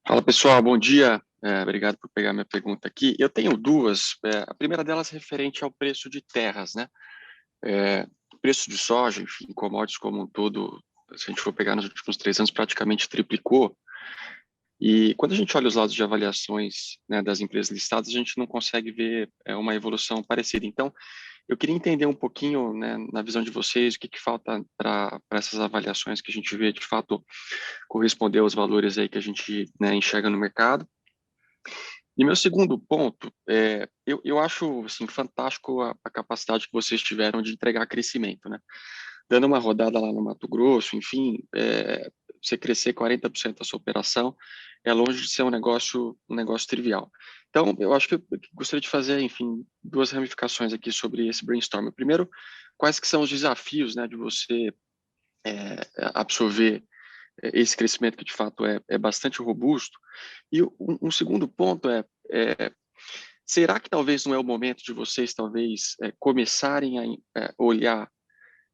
Fala, pessoal, bom dia. Obrigado por pegar minha pergunta aqui. Eu tenho 2. A primeira delas é referente ao preço de terras, né? O preço de soja, enfim, commodities como um todo, se a gente for pegar nos últimos 3 anos, praticamente triplicou. E quando a gente olha os lados de avaliações, né, das empresas listadas, a gente não consegue ver uma evolução parecida. Então, eu queria entender um pouquinho, né, na visão de vocês, o que falta para essas avaliações que a gente vê, de fato, corresponder aos valores aí que a gente, né, enxerga no mercado. E meu segundo ponto, eu acho assim, fantástico a capacidade que vocês tiveram de entregar crescimento, né? Dando uma rodada lá no Mato Grosso, enfim, você crescer 40% a sua operação é longe de ser um negócio trivial. Então, eu acho que eu gostaria de fazer, enfim, 2 ramificações aqui sobre esse brainstorm. Primeiro, quais que são os desafios, né, de você absorver esse crescimento que, de fato, é bastante robusto. E um segundo ponto será que talvez não é o momento de vocês, talvez, começarem a olhar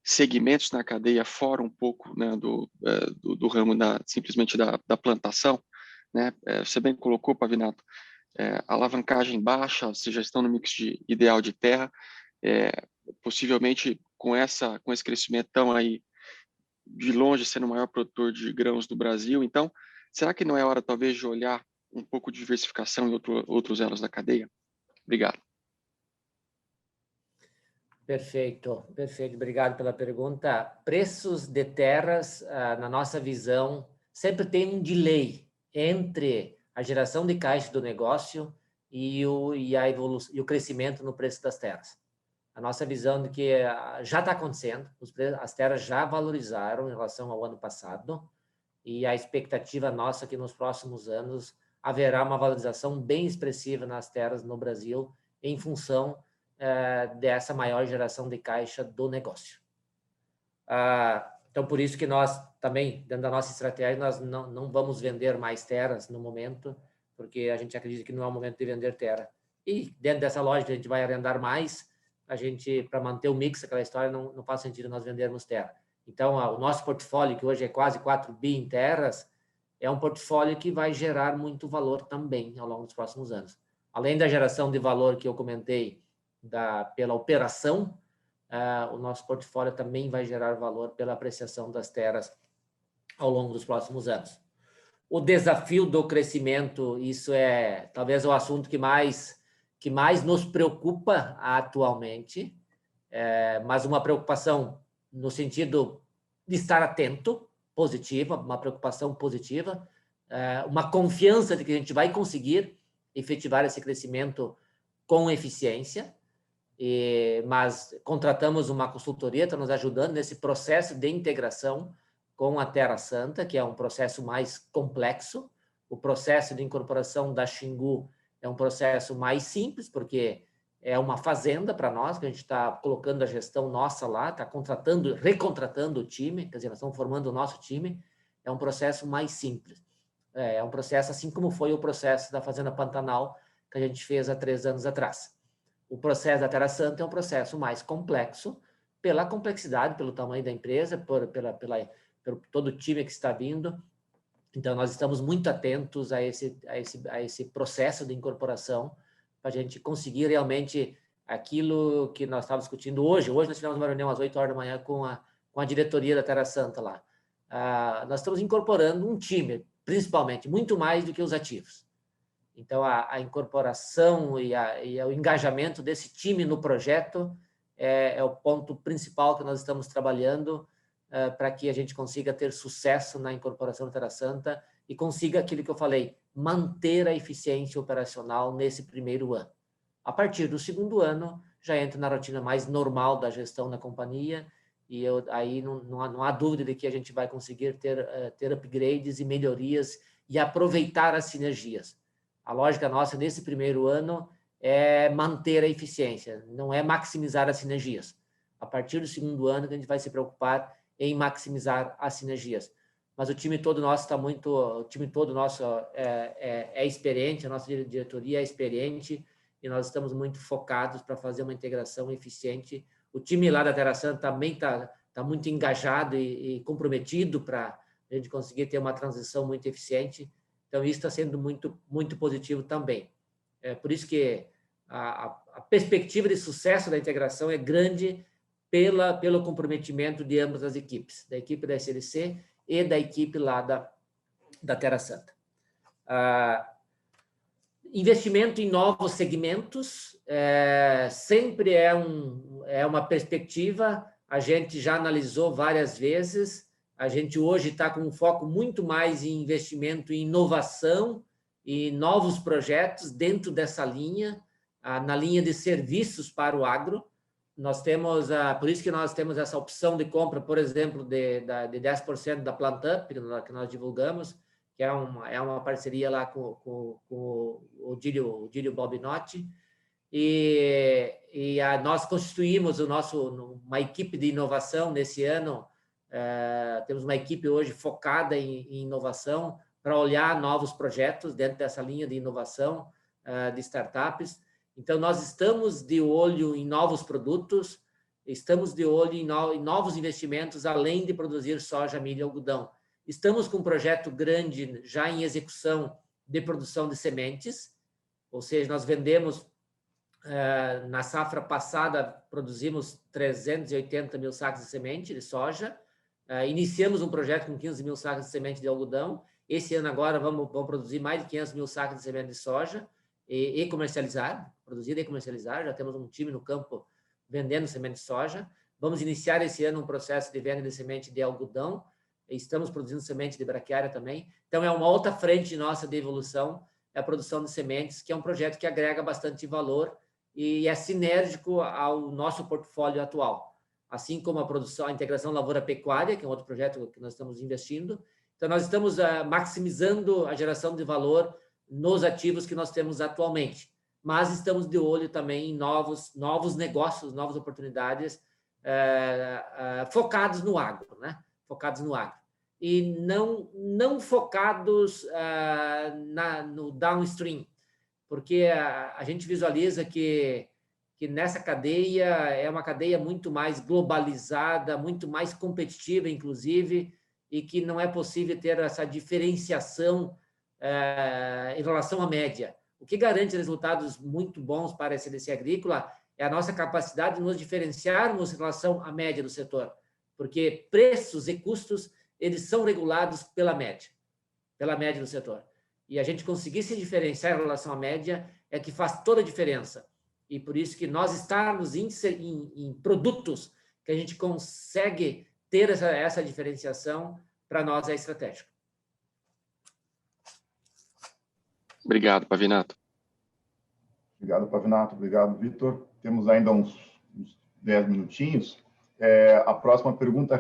segmentos na cadeia fora um pouco, né, do ramo simplesmente da plantação, né? Você bem colocou, Pavinato, alavancagem baixa, vocês já estão no mix ideal de terra, possivelmente com esse crescimento estão aí de longe sendo o maior produtor de grãos do Brasil. Então, será que não é hora talvez de olhar um pouco de diversificação em outros elos da cadeia? Obrigado. Perfeito. Obrigado pela pergunta. Preços de terras, na nossa visão, sempre tem um delay entre a geração de caixa do negócio e a evolução, e o crescimento no preço das terras. A nossa visão de que já está acontecendo, as terras já valorizaram em relação ao ano passado, e a expectativa nossa é que nos próximos anos haverá uma valorização bem expressiva nas terras no Brasil em função dessa maior geração de caixa do negócio. Então, por isso que nós também, dentro da nossa estratégia, nós não vamos vender mais terras no momento, porque a gente acredita que não é o momento de vender terra. E dentro dessa lógica, a gente vai arrendar mais, para manter o mix, aquela história, não faz sentido nós vendermos terra. Então, o nosso portfólio, que hoje é quase 4 bi em terras, é um portfólio que vai gerar muito valor também ao longo dos próximos anos. Além da geração de valor que eu comentei pela operação, o nosso portfólio também vai gerar valor pela apreciação das terras ao longo dos próximos anos. O desafio do crescimento, isso é talvez o assunto que mais nos preocupa atualmente, mas uma preocupação no sentido de estar atento, positiva, uma preocupação positiva, uma confiança de que a gente vai conseguir efetivar esse crescimento com eficiência, mas contratamos uma consultoria, está nos ajudando nesse processo de integração com a Terra Santa, que é um processo mais complexo. O processo de incorporação da Xingu é um processo mais simples, porque é uma fazenda para nós, que a gente está colocando a gestão nossa lá, está recontratando o time, quer dizer, nós estamos formando o nosso time, é um processo mais simples. É um processo assim como foi o processo da Fazenda Pantanal, que a gente fez há 3 anos atrás. O processo da Terra Santa é um processo mais complexo, pela complexidade, pelo tamanho da empresa, pelo todo o time que está vindo, Então, nós estamos muito atentos a esse processo de incorporação, para a gente conseguir realmente aquilo que nós estávamos discutindo hoje. Hoje nós tivemos uma reunião às 8 horas da manhã com a diretoria da Terra Santa lá. Nós estamos incorporando um time, principalmente, muito mais do que os ativos. Então, a incorporação e o engajamento desse time no projeto é o ponto principal que nós estamos trabalhando para que a gente consiga ter sucesso na incorporação da Terra Santa e consiga aquilo que eu falei, manter a eficiência operacional nesse primeiro ano. A partir do segundo ano, já entra na rotina mais normal da gestão da companhia e aí não há dúvida de que a gente vai conseguir ter upgrades e melhorias e aproveitar as sinergias. A lógica nossa nesse primeiro ano é manter a eficiência, não é maximizar as sinergias. A partir do segundo ano que a gente vai se preocupar em maximizar as sinergias. Mas o time todo nosso é experiente, a nossa diretoria é experiente e nós estamos muito focados para fazer uma integração eficiente. O time lá da Terra Santa também está muito engajado e comprometido para a gente conseguir ter uma transição muito eficiente. Então, isso está sendo muito, muito positivo também. É por isso que a perspectiva de sucesso da integração é grande pelo comprometimento de ambas as equipes, da equipe da SLC e da equipe lá da Terra Santa. Investimento em novos segmentos sempre é uma perspectiva, a gente já analisou várias vezes, a gente hoje está com um foco muito mais em investimento em inovação e novos projetos dentro dessa linha, na linha de serviços para o agro. Nós temos, por isso que nós temos essa opção de compra, por exemplo, de 10% da PlantUp, que nós divulgamos, que é uma parceria lá com o Dílio Bobinotti, nós constituímos uma equipe de inovação nesse ano, temos uma equipe hoje focada em inovação para olhar novos projetos dentro dessa linha de inovação de startups. Então, nós estamos de olho em novos produtos, estamos de olho em novos investimentos, além de produzir soja, milho e algodão. Estamos com um projeto grande já em execução de produção de sementes, ou seja, nós vendemos, na safra passada, produzimos 380 mil sacos de semente de soja, iniciamos um projeto com 15 mil sacos de semente de algodão, esse ano agora vamos produzir mais de 500 mil sacos de semente de soja, e comercializar, produzir e comercializar, já temos um time no campo vendendo semente de soja, vamos iniciar esse ano um processo de venda de semente de algodão, estamos produzindo semente de braquiária também, então é uma outra frente nossa de evolução, é a produção de sementes, que é um projeto que agrega bastante valor e é sinérgico ao nosso portfólio atual, assim como a integração lavoura-pecuária, que é um outro projeto que nós estamos investindo, então nós estamos maximizando a geração de valor nos ativos que nós temos atualmente, mas estamos de olho também em novos negócios, novas oportunidades focados no agro, né? Focados no agro. E não focados no downstream, porque a gente visualiza que nessa cadeia é uma cadeia muito mais globalizada, muito mais competitiva, inclusive, e que não é possível ter essa diferenciação em relação à média. O que garante resultados muito bons para a SLC Agrícola é a nossa capacidade de nos diferenciarmos em relação à média do setor, porque preços e custos, eles são regulados pela média do setor. E a gente conseguir se diferenciar em relação à média é que faz toda a diferença. E por isso que nós estarmos em produtos que a gente consegue ter essa diferenciação, para nós é estratégico. Obrigado, Pavinato. Obrigado, Pavinato. Obrigado, Vitor. Temos ainda uns 10 minutinhos. A próxima pergunta,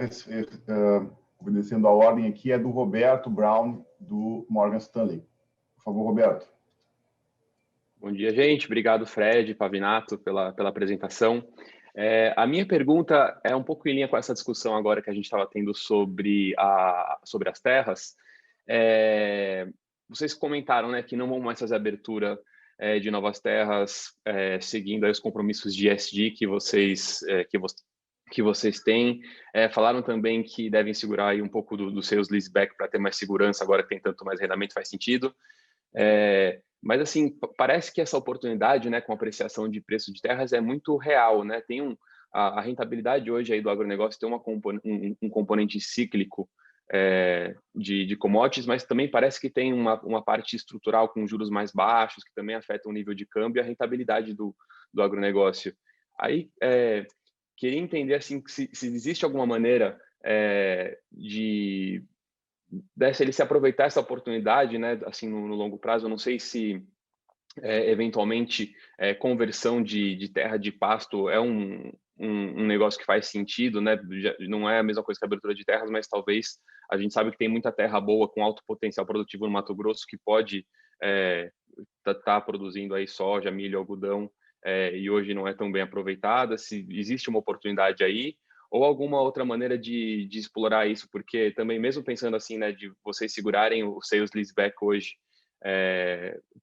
obedecendo a ordem aqui, é do Roberto Brown, do Morgan Stanley. Por favor, Roberto. Bom dia, gente. Obrigado, Fred, Pavinato, pela apresentação. A minha pergunta é um pouco em linha com essa discussão agora que a gente estava tendo sobre as terras. Vocês comentaram, né, que não vão mais fazer abertura de novas terras, seguindo aí os compromissos de ESG que vocês que vocês têm. Falaram também que devem segurar aí um pouco dos seus leaseback para ter mais segurança, agora que tem tanto mais arrendamento, faz sentido. Mas, assim, parece que essa oportunidade, né, com apreciação de preço de terras é muito real, né? Tem a rentabilidade hoje aí do agronegócio tem um componente cíclico de commodities, mas também parece que tem uma parte estrutural com juros mais baixos, que também afeta o nível de câmbio e a rentabilidade do agronegócio. Aí, queria entender assim, se existe alguma maneira de ele se aproveitar essa oportunidade, né, assim, no longo prazo. Eu não sei se eventualmente conversão de terra de pasto é um negócio que faz sentido, né? Não é a mesma coisa que a abertura de terras, mas talvez a gente sabe que tem muita terra boa com alto potencial produtivo no Mato Grosso que pode tá produzindo aí soja, milho, algodão, e hoje não é tão bem aproveitada. Se existe uma oportunidade aí, ou alguma outra maneira de explorar isso, porque também, mesmo pensando assim, né, de vocês segurarem o sales leaseback hoje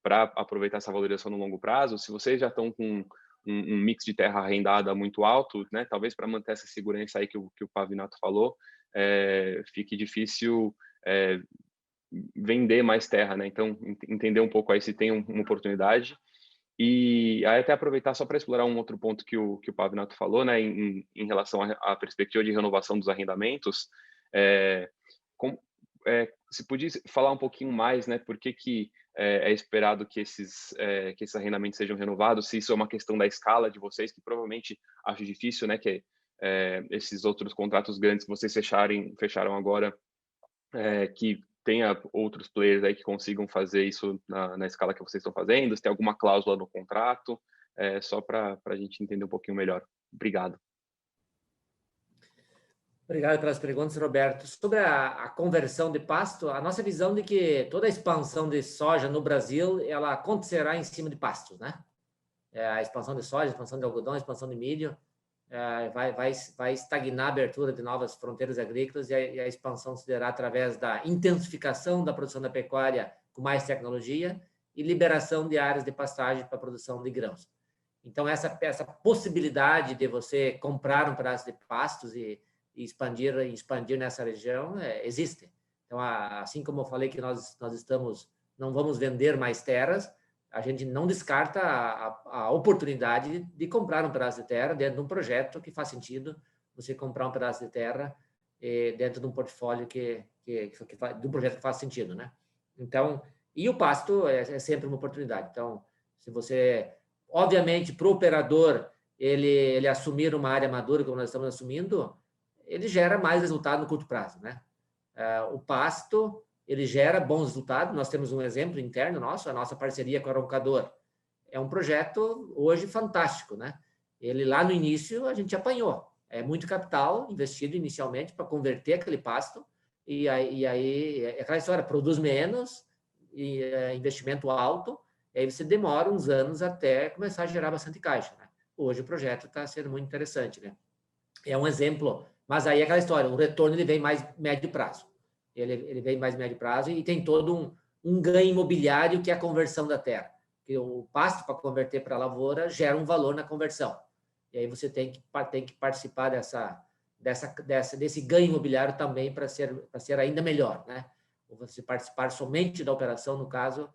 para aproveitar essa valorização no longo prazo, se vocês já estão com um mix de terra arrendada muito alto, né, talvez para manter essa segurança aí que o Pavinato falou, fique difícil vender mais terra, né? Então, entender um pouco aí se tem uma oportunidade. E aí até aproveitar só para explorar um outro ponto que o Pavinato falou, né, em relação à perspectiva de renovação dos arrendamentos, se podia falar um pouquinho mais, né, por que é esperado que esses arrendamentos sejam renovados, se isso é uma questão da escala de vocês, que provavelmente acho difícil, né, que esses outros contratos grandes que vocês fecharam agora, que tenha outros players aí que consigam fazer isso na escala que vocês estão fazendo, se tem alguma cláusula no contrato, só para a gente entender um pouquinho melhor. Obrigado. Obrigado pelas perguntas, Roberto. Sobre a conversão de pasto, a nossa visão de que toda a expansão de soja no Brasil, ela acontecerá em cima de pastos, né? A expansão de soja, a expansão de algodão, a expansão de milho, vai estagnar a abertura de novas fronteiras agrícolas e a expansão se dará através da intensificação da produção da pecuária com mais tecnologia e liberação de áreas de pastagem para a produção de grãos. Então, essa possibilidade de você comprar um pedaço de pastos e expandir nessa região existe. Então, assim como eu falei que nós não vamos vender mais terras, a gente não descarta a oportunidade de comprar um pedaço de terra dentro de um projeto que faz sentido você comprar um pedaço de terra dentro de um portfólio de um projeto que faz sentido, né? Então, e o pasto é sempre uma oportunidade. Então, se você, obviamente, para o operador, ele assumir uma área madura, como nós estamos assumindo, ele gera mais resultado no curto prazo, né? O pasto, ele gera bons resultados. Nós temos um exemplo interno nosso, a nossa parceria com o Arrancador. É um projeto hoje fantástico, né? Ele lá no início a gente apanhou. É muito capital investido inicialmente para converter aquele pasto e aí é aquela história, produz menos e investimento alto, e aí você demora uns anos até começar a gerar bastante caixa, né? Hoje o projeto está sendo muito interessante, né? É um exemplo, mas aí é aquela história, o retorno ele vem mais médio prazo. Ele vem mais médio prazo e tem todo um ganho imobiliário que é a conversão da terra. Porque o pasto para converter para a lavoura gera um valor na conversão. E aí você tem que participar desse ganho imobiliário também para ser ainda melhor, né? Ou você participar somente da operação, no caso,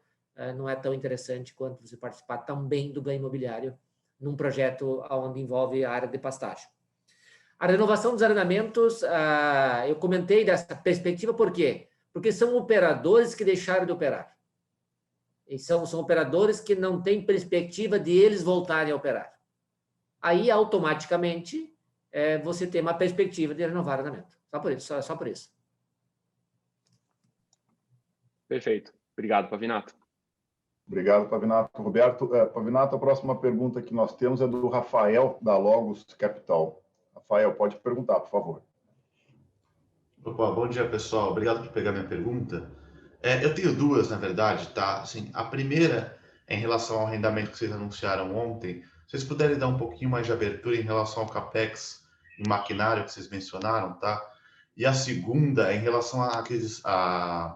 não é tão interessante quanto você participar também do ganho imobiliário num projeto onde envolve a área de pastagem. A renovação dos arrendamentos, eu comentei dessa perspectiva, por quê? Porque são operadores que deixaram de operar. E são operadores que não têm perspectiva de eles voltarem a operar. Aí, automaticamente, você tem uma perspectiva de renovar o arrendamento. Só por isso. Perfeito. Obrigado, Pavinato. Obrigado, Pavinato. Roberto, Pavinato, a próxima pergunta que nós temos é do Rafael, da Logos Capital. Rafael, pode perguntar, por favor. Opa, bom dia, pessoal. Obrigado por pegar minha pergunta. Eu tenho duas, na verdade, tá? Assim, a primeira é em relação ao arrendamento que vocês anunciaram ontem. Vocês puderem dar um pouquinho mais de abertura em relação ao CAPEX em maquinário que vocês mencionaram, tá? E a segunda é em relação à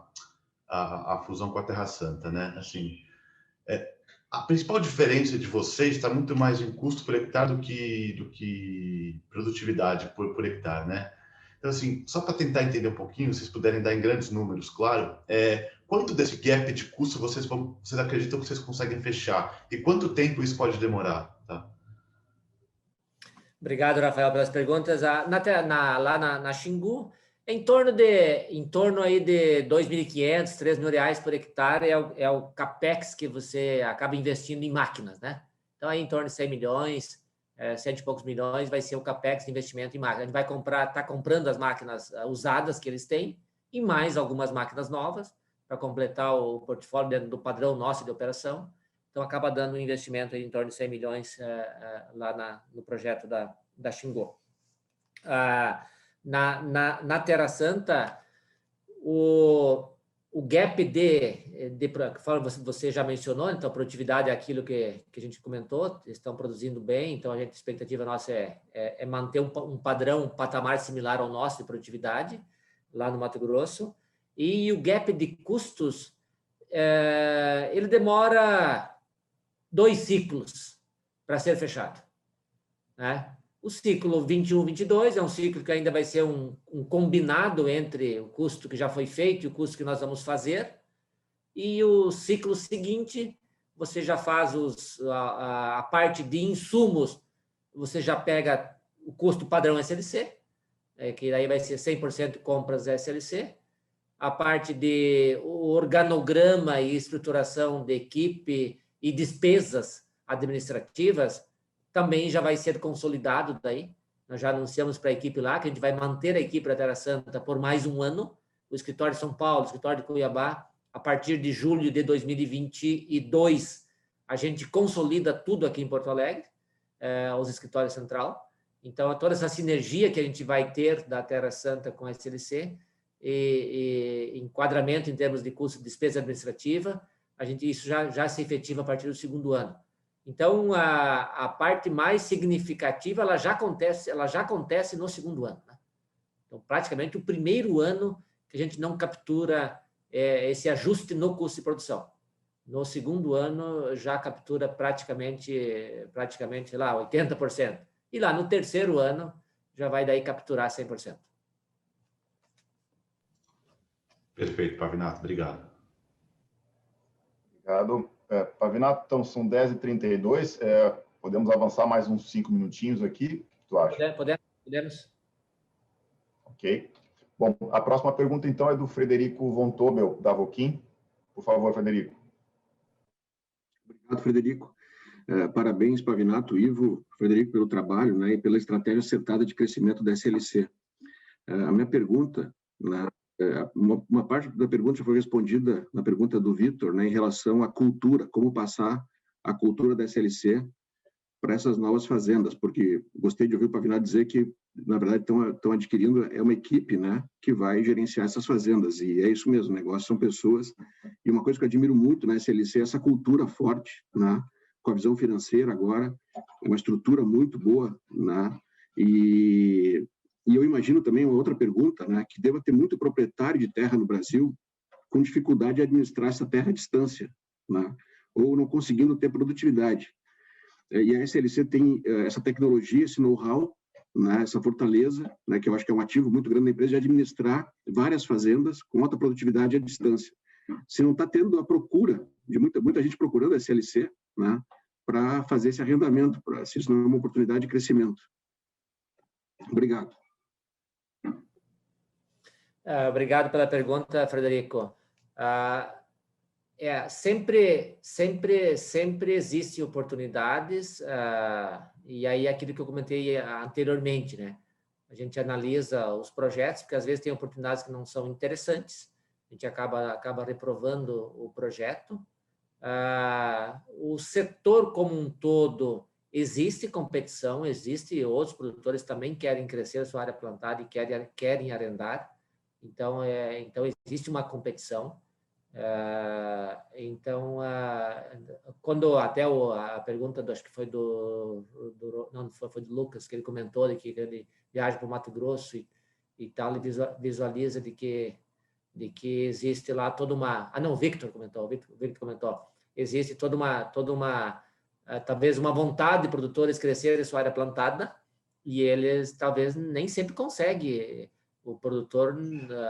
fusão com a Terra Santa, né? Assim, a principal diferença de vocês está muito mais em custo por hectare do que produtividade por hectare, né? Então, assim, só para tentar entender um pouquinho, se vocês puderem dar em grandes números, claro, quanto desse gap de custo vocês acreditam que vocês conseguem fechar? E quanto tempo isso pode demorar? Tá? Obrigado, Rafael, pelas perguntas. Lá na Xingu, em torno aí de R$ 2.500, R$ 3.000 por hectare é o capex que você acaba investindo em máquinas, né? Então, aí em torno de 100 milhões, 100 e poucos milhões vai ser o capex de investimento em máquinas. A gente vai está comprando as máquinas usadas que eles têm e mais algumas máquinas novas para completar o portfólio dentro do padrão nosso de operação. Então, acaba dando um investimento em torno de 100 milhões lá no projeto da Xingu. Na Terra Santa, o gap você já mencionou, então a produtividade é aquilo que a gente comentou, estão produzindo bem, então a expectativa nossa é manter um padrão, um patamar similar ao nosso de produtividade lá no Mato Grosso, e o gap de custos, ele demora 2 ciclos para ser fechado, né? O ciclo 21-22 é um ciclo que ainda vai ser um combinado entre o custo que já foi feito e o custo que nós vamos fazer. E o ciclo seguinte, você já faz a parte de insumos, você já pega o custo padrão SLC, que aí vai ser 100% compras SLC. A parte de organograma e estruturação de equipe e despesas administrativas também já vai ser consolidado daí. Nós já anunciamos para a equipe lá que a gente vai manter a equipe da Terra Santa por mais um ano. O escritório de São Paulo, o escritório de Cuiabá, a partir de julho de 2022, a gente consolida tudo aqui em Porto Alegre, os escritórios central. Então, toda essa sinergia que a gente vai ter da Terra Santa com a SLC e enquadramento em termos de custo de despesa administrativa, isso já se efetiva a partir do segundo ano. Então, a parte mais significativa, ela já acontece no segundo ano, né? Então, praticamente o primeiro ano que a gente não captura esse ajuste no custo de produção. No segundo ano, já captura praticamente lá, 80%. E lá no terceiro ano, já vai daí capturar 100%. Perfeito, Pavinato. Obrigado. Obrigado. Pavinato, então são 10h32. Podemos avançar mais uns 5 minutinhos aqui? O que tu acha? Podemos. Ok. Bom, a próxima pergunta, então, é do Frederico Von Tobel, da Voquin. Por favor, Frederico. Obrigado, Frederico. Parabéns, Pavinato, Ivo, Frederico, pelo trabalho, né, e pela estratégia acertada de crescimento da SLC. A minha pergunta, né, uma parte da pergunta já foi respondida na pergunta do Vitor, né, em relação à cultura, como passar a cultura da SLC para essas novas fazendas, porque gostei de ouvir o Pavinato dizer que, na verdade, estão adquirindo uma equipe, né, que vai gerenciar essas fazendas, e é isso mesmo, o negócio são pessoas, e uma coisa que eu admiro muito na SLC é essa cultura forte, né, com a visão financeira agora, é uma estrutura muito boa, né, e eu imagino também uma outra pergunta, né, que deva ter muito proprietário de terra no Brasil com dificuldade de administrar essa terra à distância, né, ou não conseguindo ter produtividade. E a SLC tem essa tecnologia, esse know-how, né, essa fortaleza, né, que eu acho que é um ativo muito grande da empresa, de administrar várias fazendas com alta produtividade à distância. Se não está tendo a procura de muita gente procurando a SLC, né, para fazer esse arrendamento, se isso não é uma oportunidade de crescimento. Obrigado. Obrigado pela pergunta, Frederico. Sempre existem oportunidades, e aí aquilo que eu comentei anteriormente, né? A gente analisa os projetos, porque às vezes tem oportunidades que não são interessantes, a gente acaba reprovando o projeto. O setor como um todo, existe competição, outros produtores também querem crescer a sua área plantada e querem arrendar, então existe uma competição. Quando até a pergunta acho que foi foi do Lucas, que ele comentou de que ele viaja para o Mato Grosso e tal, ele visualiza de que existe lá toda uma... o Victor comentou, existe toda uma talvez uma vontade de produtores crescerem sua área plantada, e eles talvez nem sempre conseguem, o produtor,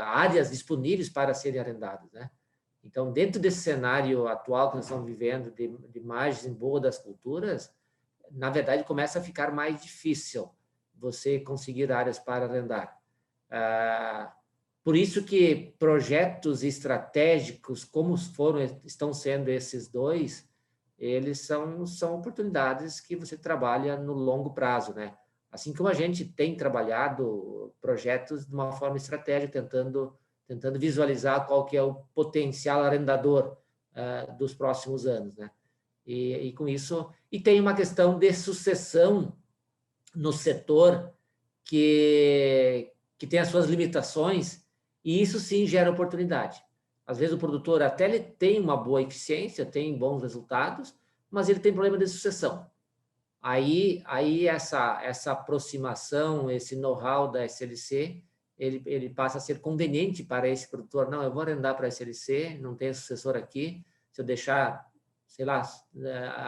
áreas disponíveis para serem arrendadas, né? Então, dentro desse cenário atual que nós estamos vivendo, de margem boa das culturas, na verdade, começa a ficar mais difícil você conseguir áreas para arrendar. Por isso que projetos estratégicos, como estão sendo esses dois, eles são oportunidades que você trabalha no longo prazo, né? Assim como a gente tem trabalhado projetos de uma forma estratégica, tentando visualizar qual que é o potencial arrendador dos próximos anos, né? E com isso... E tem uma questão de sucessão no setor que tem as suas limitações, e isso sim gera oportunidade. Às vezes o produtor até ele tem uma boa eficiência, tem bons resultados, mas ele tem problema de sucessão. Aí essa aproximação, esse know-how da SLC, ele passa a ser conveniente para esse produtor. Não, eu vou arrendar para a SLC, não tem sucessor aqui, se eu deixar, sei lá,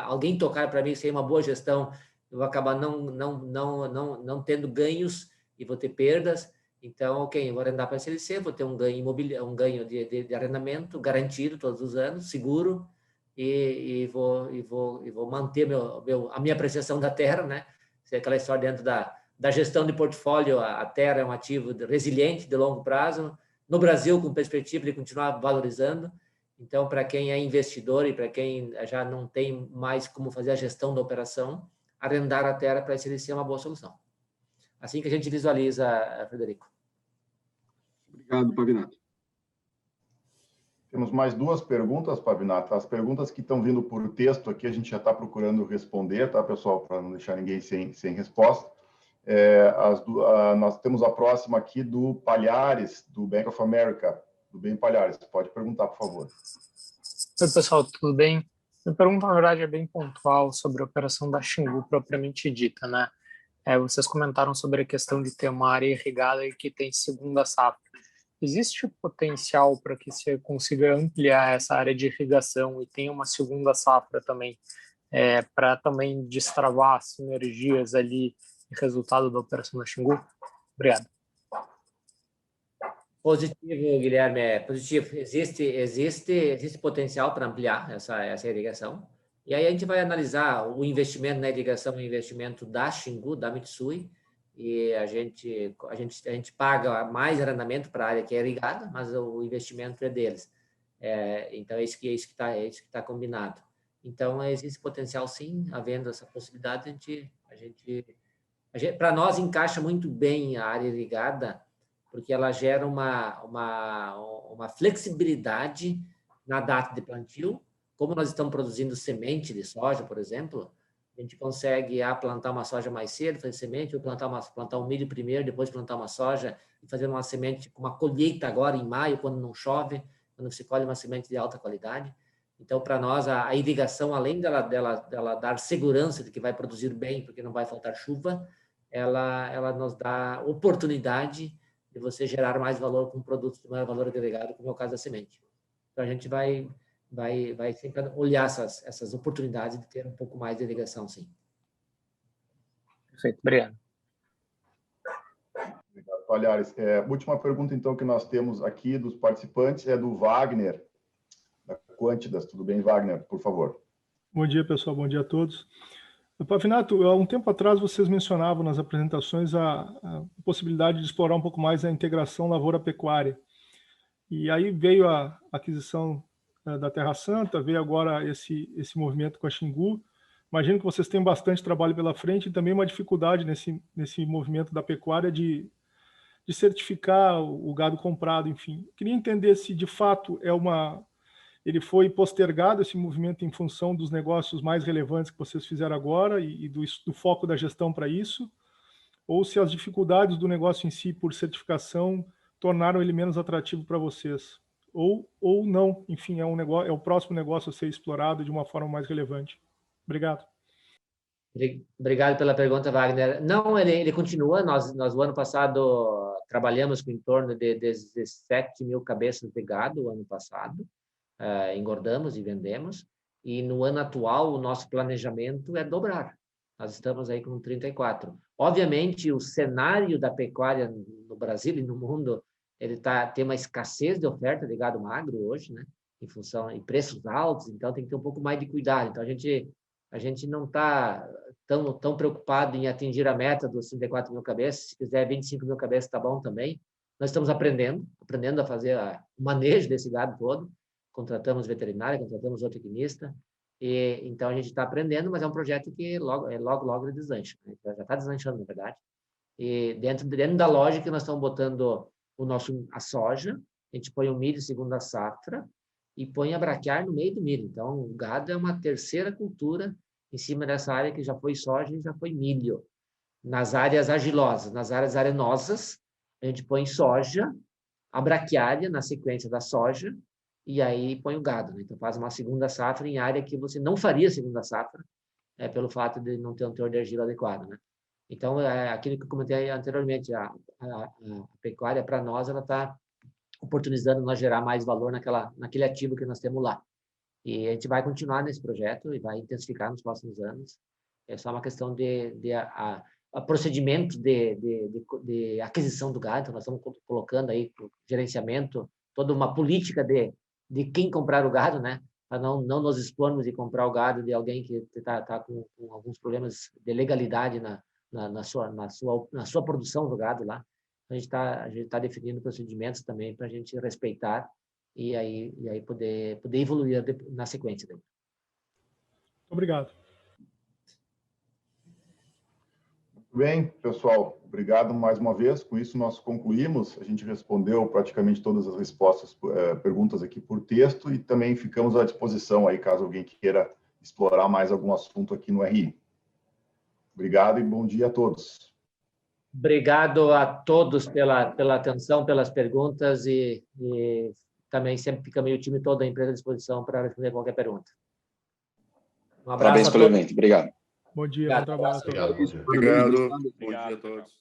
alguém tocar para mim sem uma boa gestão, eu vou acabar não tendo ganhos e vou ter perdas. Então, ok, eu vou arrendar para a SLC, vou ter um ganho de arrendamento garantido todos os anos, seguro, e vou manter a minha apreciação da terra, né? Se é aquela história dentro da gestão de portfólio, a terra é um ativo resiliente de longo prazo, no Brasil, com perspectiva de continuar valorizando. Então, para quem é investidor e para quem já não tem mais como fazer a gestão da operação, arrendar a terra para a SLC é uma boa solução. Assim que a gente visualiza, Frederico. Obrigado, Pavinato. Temos mais duas perguntas, Pavinato. As perguntas que estão vindo por texto aqui, a gente já está procurando responder, tá, pessoal? Para não deixar ninguém sem resposta. Nós temos a próxima aqui do Palhares, do Bank of America. Do bem, Palhares. Pode perguntar, por favor. Oi, pessoal, tudo bem? Minha pergunta, na verdade, é bem pontual sobre a operação da Xingu propriamente dita, né? Vocês comentaram sobre a questão de ter uma área irrigada e que tem segunda safra. Existe potencial para que você consiga ampliar essa área de irrigação e tenha uma segunda safra também, para também destravar sinergias ali, resultado da operação da Xingu? Obrigado. Positivo, Guilherme, positivo. Existe potencial para ampliar essa irrigação. E aí a gente vai analisar o investimento na irrigação, o investimento da Xingu, da Mitsui, e a gente paga mais arrendamento para a área que é irrigada, mas o investimento é deles. Então, é isso que está combinado. Então, existe potencial, sim, havendo essa possibilidade, para nós encaixa muito bem a área irrigada, porque ela gera uma flexibilidade na data de plantio. Como nós estamos produzindo semente de soja, por exemplo, a gente consegue plantar uma soja mais cedo, fazer semente, ou plantar um milho primeiro, depois plantar uma soja, e fazer uma semente com uma colheita agora em maio, quando não chove, quando se colhe uma semente de alta qualidade. Então, para nós, a irrigação, além dela dar segurança de que vai produzir bem, porque não vai faltar chuva, ela nos dá oportunidade de você gerar mais valor com produtos de maior valor agregado, como é o caso da semente. Então, a gente vai sempre olhar essas oportunidades de ter um pouco mais de irrigação, sim. Perfeito, obrigado. Obrigado, Palhares. Última pergunta, então, que nós temos aqui dos participantes é do Wagner, da Quantidas. Tudo bem, Wagner? Por favor. Bom dia, pessoal. Bom dia a todos. Pavinato, há um tempo atrás vocês mencionavam nas apresentações a possibilidade de explorar um pouco mais a integração lavoura-pecuária. E aí veio a aquisição da Terra Santa, veio agora esse movimento com a Xingu. Imagino que vocês têm bastante trabalho pela frente e também uma dificuldade nesse movimento da pecuária de certificar o gado comprado, enfim. Queria entender se, de fato, ele foi postergado, esse movimento, em função dos negócios mais relevantes que vocês fizeram agora e do foco da gestão para isso, ou se as dificuldades do negócio em si, por certificação, tornaram ele menos atrativo para vocês. Ou não, enfim, é o próximo negócio a ser explorado de uma forma mais relevante. Obrigado. Obrigado pela pergunta, Wagner. Não, ele continua. Nós o ano passado trabalhamos com em torno de 17 mil cabeças de gado o ano passado. Engordamos e vendemos. E no ano atual, o nosso planejamento é dobrar. Nós estamos aí com 34. Obviamente, o cenário da pecuária no Brasil e no mundo, ele tem uma escassez de oferta de gado magro hoje, né? Em função de preços altos, então tem que ter um pouco mais de cuidado. Então, a gente não está tão preocupado em atingir a meta dos 34 mil cabeças. Se quiser 25 mil cabeças, está bom também. Nós estamos aprendendo a fazer o manejo desse gado todo. Contratamos veterinário, contratamos zootecnista. Então, a gente está aprendendo, mas é um projeto que logo ele deslancha. Né? Já está deslanchando, na verdade. E dentro da lógica, nós estamos botando a soja, a gente põe o milho segunda safra e põe a braquiária no meio do milho. Então, o gado é uma terceira cultura em cima dessa área que já foi soja e já foi milho. Nas áreas argilosas, nas áreas arenosas, a gente põe soja, a braquiária na sequência da soja, e aí põe o gado. Né? Então, faz uma segunda safra em área que você não faria segunda safra, pelo fato de não ter um teor de argila adequado. Né? Então, aquilo que eu comentei anteriormente, a pecuária, para nós, ela está oportunizando nós gerar mais valor naquele ativo que nós temos lá. E a gente vai continuar nesse projeto e vai intensificar nos próximos anos. É só uma questão de procedimento de aquisição do gado. Então, nós estamos colocando aí para o gerenciamento toda uma política de quem comprar o gado, né? Para não nos expormos de comprar o gado de alguém que está com alguns problemas de legalidade na sua produção do gado lá. A gente está definindo procedimentos também para a gente respeitar e aí poder evoluir na sequência. Obrigado. Muito bem, pessoal. Obrigado mais uma vez. Com isso, nós concluímos. A gente respondeu praticamente todas as perguntas aqui por texto e também ficamos à disposição aí, caso alguém queira explorar mais algum assunto aqui no RI. Obrigado e bom dia a todos. Obrigado a todos pela atenção, pelas perguntas e também sempre fica meio time todo da empresa à disposição para responder qualquer pergunta. Um abraço. Parabéns pelo evento. Obrigado. Bom dia, bom trabalho a todos. Obrigado. Bom dia a todos.